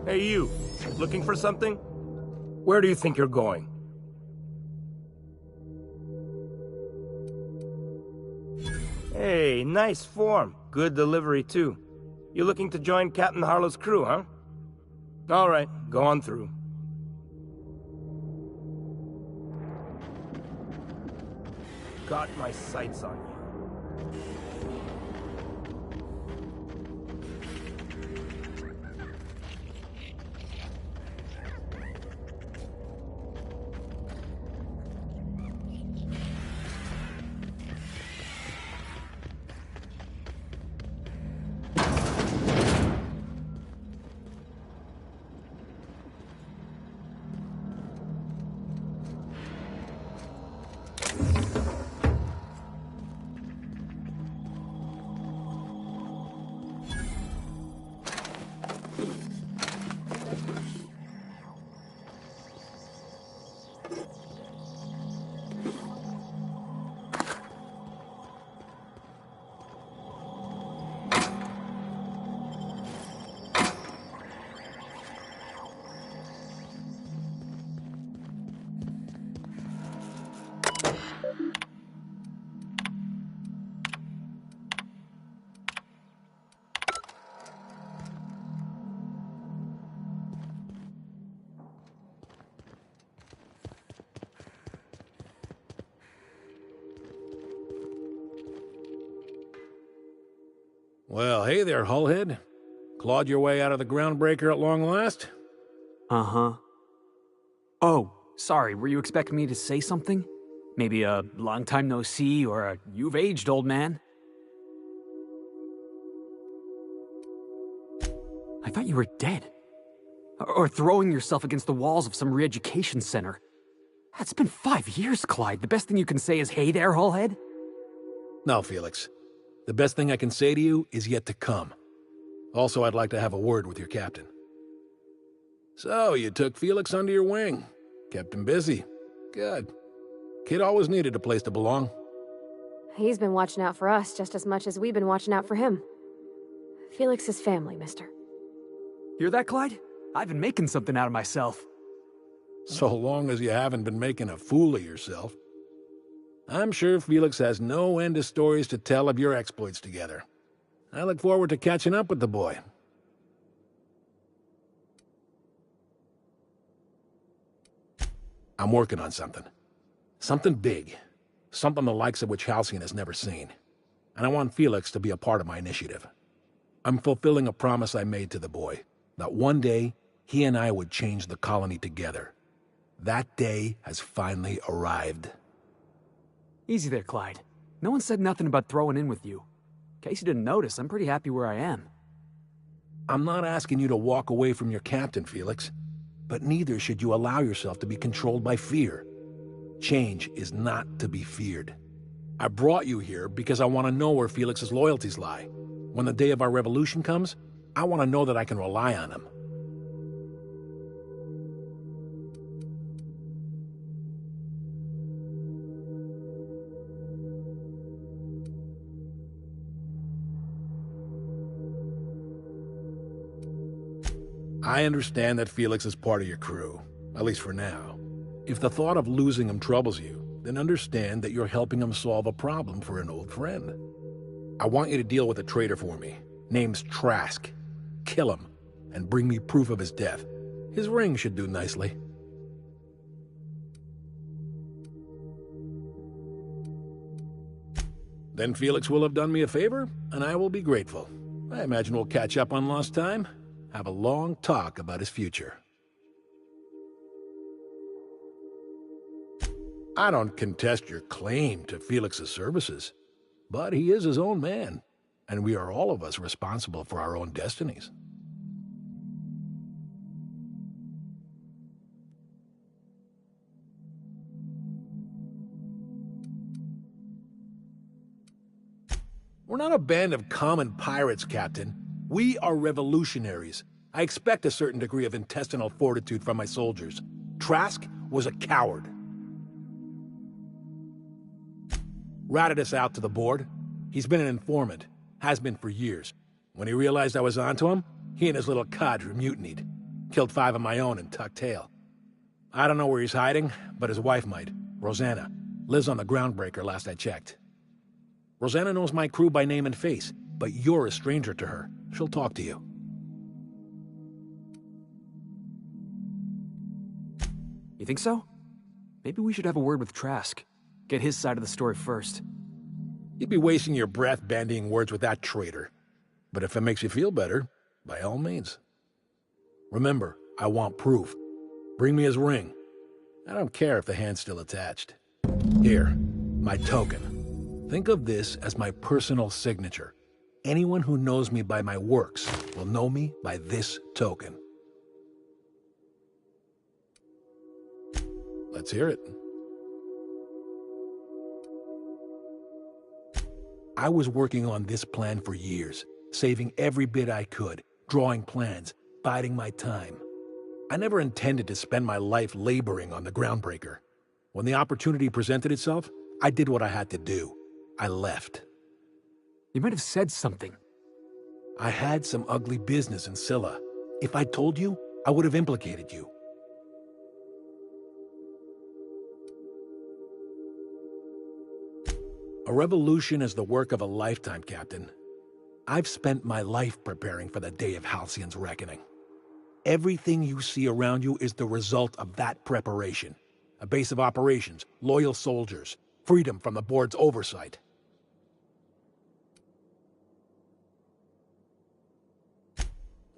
Hey, you. Looking for something? Where do you think you're going? Hey, nice form. Good delivery, too. You looking to join Captain Harlow's crew, huh? All right, go on through. Got my sights on you. Well, hey there, Hullhead. Clawed your way out of the groundbreaker at long last? Uh-huh. Oh, sorry, were you expecting me to say something? Maybe a long time no see, or a you've aged, old man? I thought you were dead. Or throwing yourself against the walls of some re-education center. It's been 5 years, Clyde. The best thing you can say is, hey there, Hullhead? No, Felix. The best thing I can say to you is yet to come. Also, I'd like to have a word with your captain. So, you took Felix under your wing. Kept him busy. Good. Kid always needed a place to belong. He's been watching out for us just as much as we've been watching out for him. Felix is family, mister. Hear that, Clyde? I've been making something out of myself. So long as you haven't been making a fool of yourself. I'm sure Felix has no end of stories to tell of your exploits together. I look forward to catching up with the boy. I'm working on something. Something big. Something the likes of which Halcyon has never seen. And I want Felix to be a part of my initiative. I'm fulfilling a promise I made to the boy, that one day he and I would change the colony together. That day has finally arrived. Easy there, Clyde. No one said nothing about throwing in with you. In case you didn't notice, I'm pretty happy where I am. I'm not asking you to walk away from your captain, Felix. But neither should you allow yourself to be controlled by fear. Change is not to be feared. I brought you here because I want to know where Felix's loyalties lie. When the day of our revolution comes, I want to know that I can rely on him. I understand that Felix is part of your crew, at least for now. If the thought of losing him troubles you, then understand that you're helping him solve a problem for an old friend. I want you to deal with a traitor for me. Name's Trask. Kill him, and bring me proof of his death. His ring should do nicely. Then Felix will have done me a favor, and I will be grateful. I imagine we'll catch up on lost time. Have a long talk about his future. I don't contest your claim to Felix's services, but he is his own man, and we are all of us responsible for our own destinies. We're not a band of common pirates, Captain. We are revolutionaries. I expect a certain degree of intestinal fortitude from my soldiers. Trask was a coward. Ratted us out to the board. He's been an informant. Has been for years. When he realized I was onto him, he and his little cadre mutinied. Killed 5 of my own and tucked tail. I don't know where he's hiding, but his wife might. Rosanna. Lives on the Groundbreaker last I checked. Rosanna knows my crew by name and face, but you're a stranger to her. She'll talk to you. You think so? Maybe we should have a word with Trask. Get his side of the story first. You'd be wasting your breath bandying words with that traitor. But if it makes you feel better, by all means. Remember, I want proof. Bring me his ring. I don't care if the hand's still attached. Here, my token. Think of this as my personal signature. Anyone who knows me by my works will know me by this token. Let's hear it. I was working on this plan for years, saving every bit I could, drawing plans, biding my time. I never intended to spend my life laboring on the Groundbreaker. When the opportunity presented itself, I did what I had to do. I left. You might have said something. I had some ugly business in Scylla. If I told you, I would have implicated you. A revolution is the work of a lifetime, Captain. I've spent my life preparing for the day of Halcyon's reckoning. Everything you see around you is the result of that preparation. A base of operations, loyal soldiers, freedom from the board's oversight.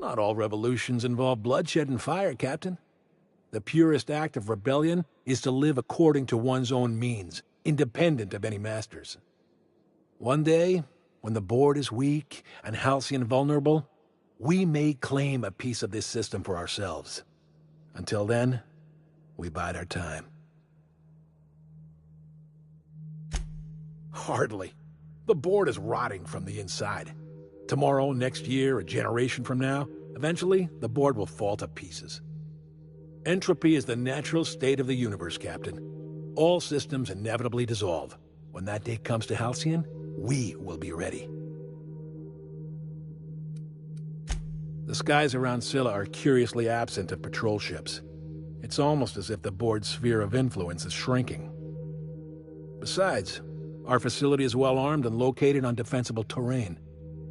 Not all revolutions involve bloodshed and fire, Captain. The purest act of rebellion is to live according to one's own means, independent of any masters. One day, when the board is weak and Halcyon vulnerable, we may claim a piece of this system for ourselves. Until then, we bide our time. Hardly. The board is rotting from the inside. Tomorrow, next year, a generation from now, eventually, the board will fall to pieces. Entropy is the natural state of the universe, Captain. All systems inevitably dissolve. When that day comes to Halcyon, we will be ready. The skies around Scylla are curiously absent of patrol ships. It's almost as if the board's sphere of influence is shrinking. Besides, our facility is well armed and located on defensible terrain.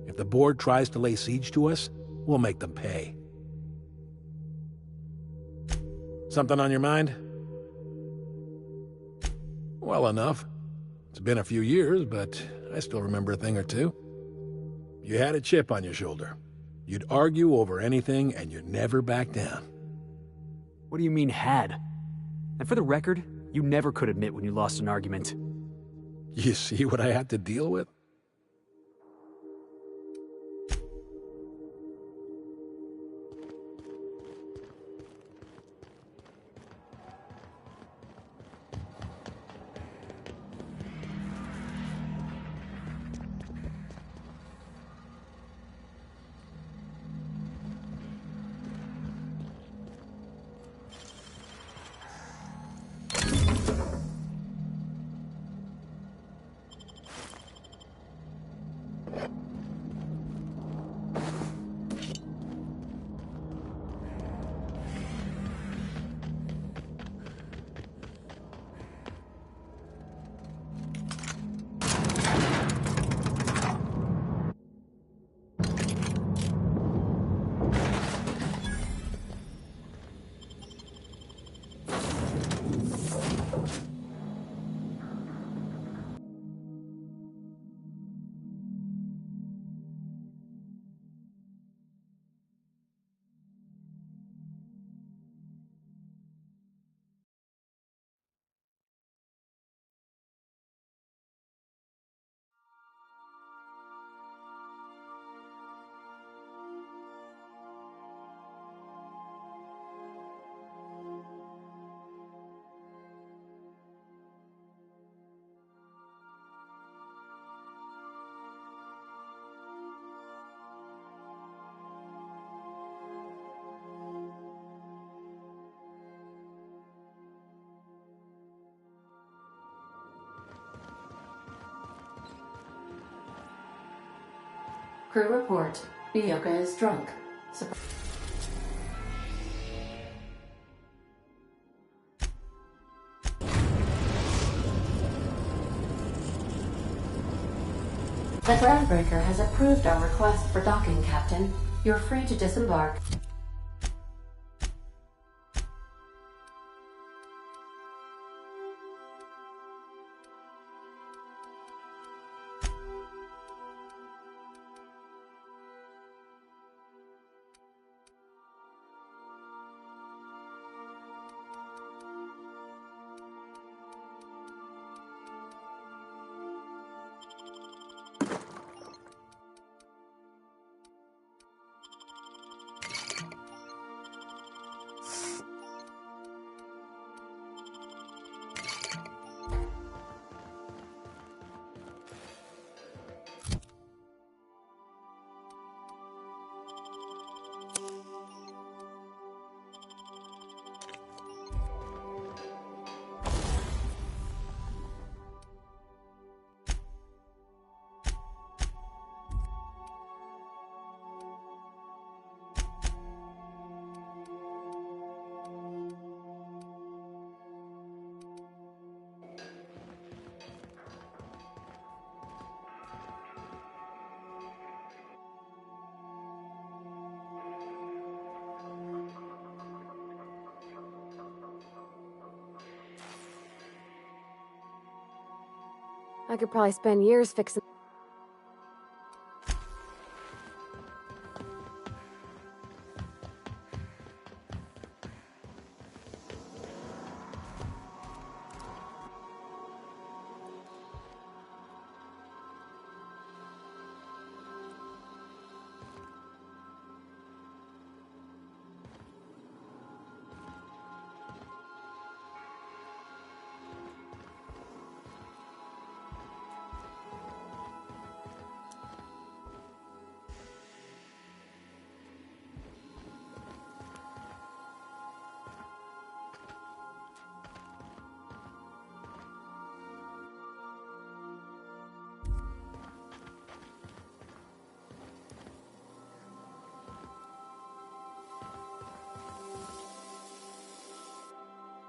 If the board tries to lay siege to us, we'll make them pay. Something on your mind? Well enough. It's been a few years, but I still remember a thing or two. You had a chip on your shoulder. You'd argue over anything, and you'd never back down. What do you mean, had? And for the record, you never could admit when you lost an argument. You see what I had to deal with? Crew report. Bioka is drunk. The groundbreaker has approved our request for docking, Captain. You're free to disembark. I could probably spend years fixing...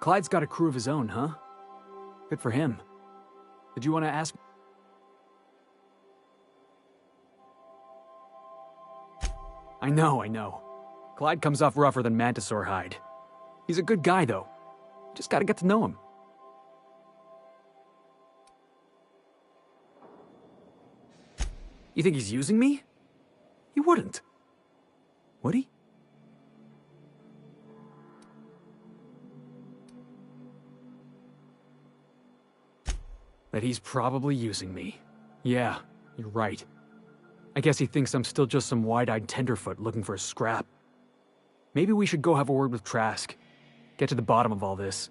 Clyde's got a crew of his own, huh? Good for him. Did you want to ask? I know. Clyde comes off rougher than Mantisaur hide. He's a good guy, though. Just gotta get to know him. You think he's using me? He wouldn't. Would he? That he's probably using me. Yeah, you're right. I guess he thinks I'm still just some wide-eyed tenderfoot looking for a scrap. Maybe we should go have a word with Trask. Get to the bottom of all this.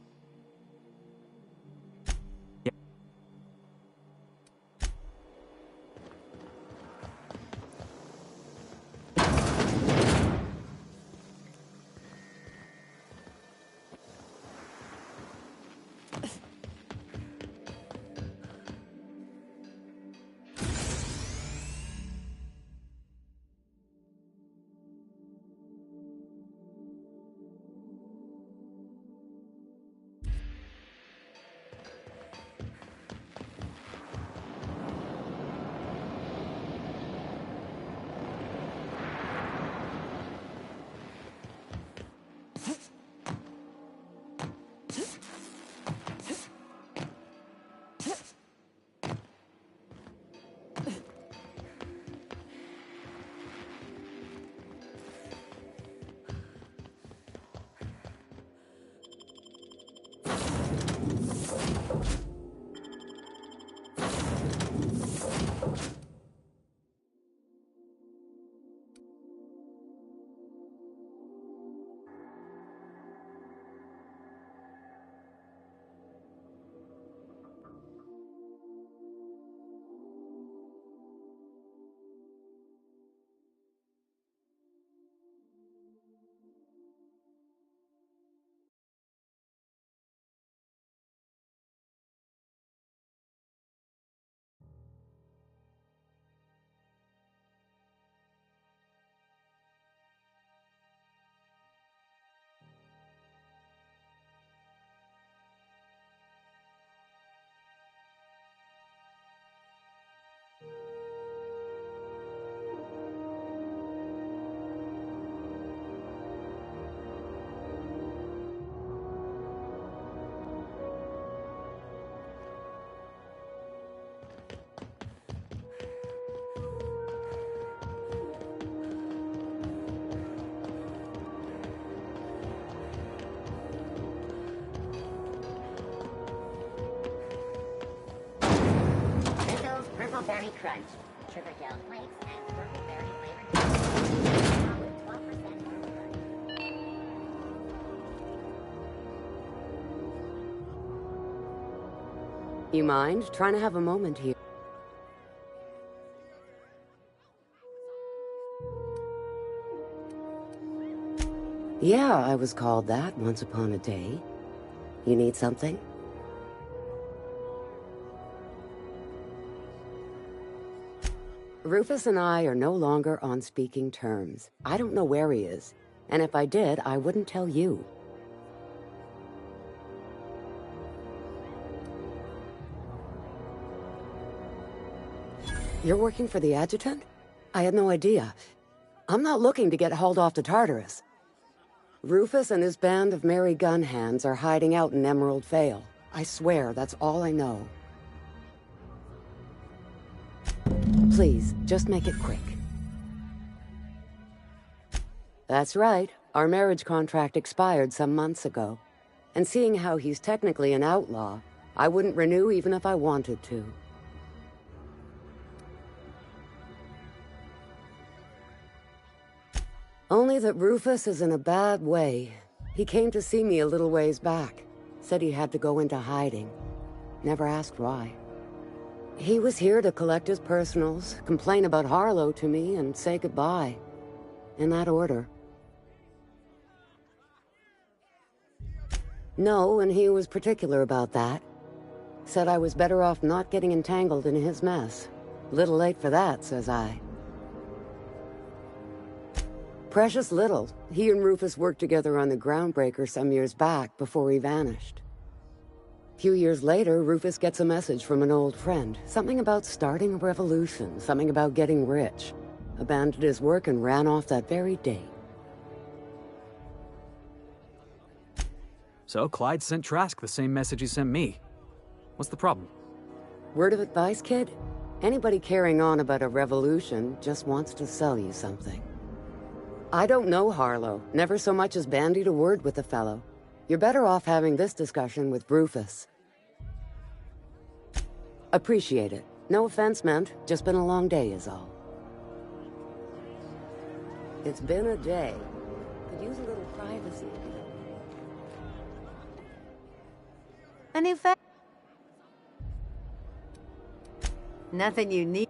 Berry Crunch, sugar gel flakes, and purple berry flavored. With 12% You mind trying to have a moment here? Yeah, I was called that once upon a day. You need something? Rufus and I are no longer on speaking terms. I don't know where he is, and if I did, I wouldn't tell you. You're working for the adjutant? I had no idea. I'm not looking to get hauled off to Tartarus. Rufus and his band of merry gun hands are hiding out in Emerald Vale. I swear, that's all I know. Please, just make it quick. That's right. Our marriage contract expired some months ago. And seeing how he's technically an outlaw, I wouldn't renew even if I wanted to. Only that Rufus is in a bad way. He came to see me a little ways back. Said he had to go into hiding. Never asked why. He was here to collect his personals, complain about Harlow to me, and say goodbye. In that order. No, and he was particular about that. Said I was better off not getting entangled in his mess. Little late for that, says I. Precious little. He and Rufus worked together on the Groundbreaker some years back before he vanished. A few years later, Rufus gets a message from an old friend. Something about starting a revolution, something about getting rich. Abandoned his work and ran off that very day. So Clyde sent Trask the same message he sent me. What's the problem? Word of advice, kid? Anybody carrying on about a revolution just wants to sell you something. I don't know Harlow. Never so much as bandied a word with the fellow. You're better off having this discussion with Rufus. Appreciate it. No offense meant. Just been a long day is all. It's been a day. Could use a little privacy. A new Nothing you need.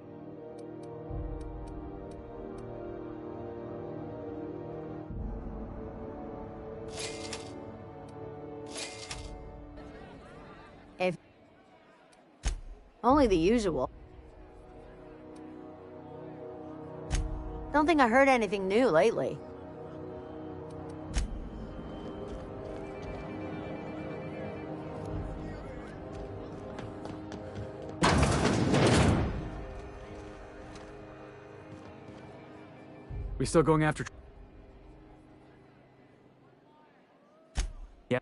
If only the usual. Don't think I heard anything new lately. We still going after... Yeah.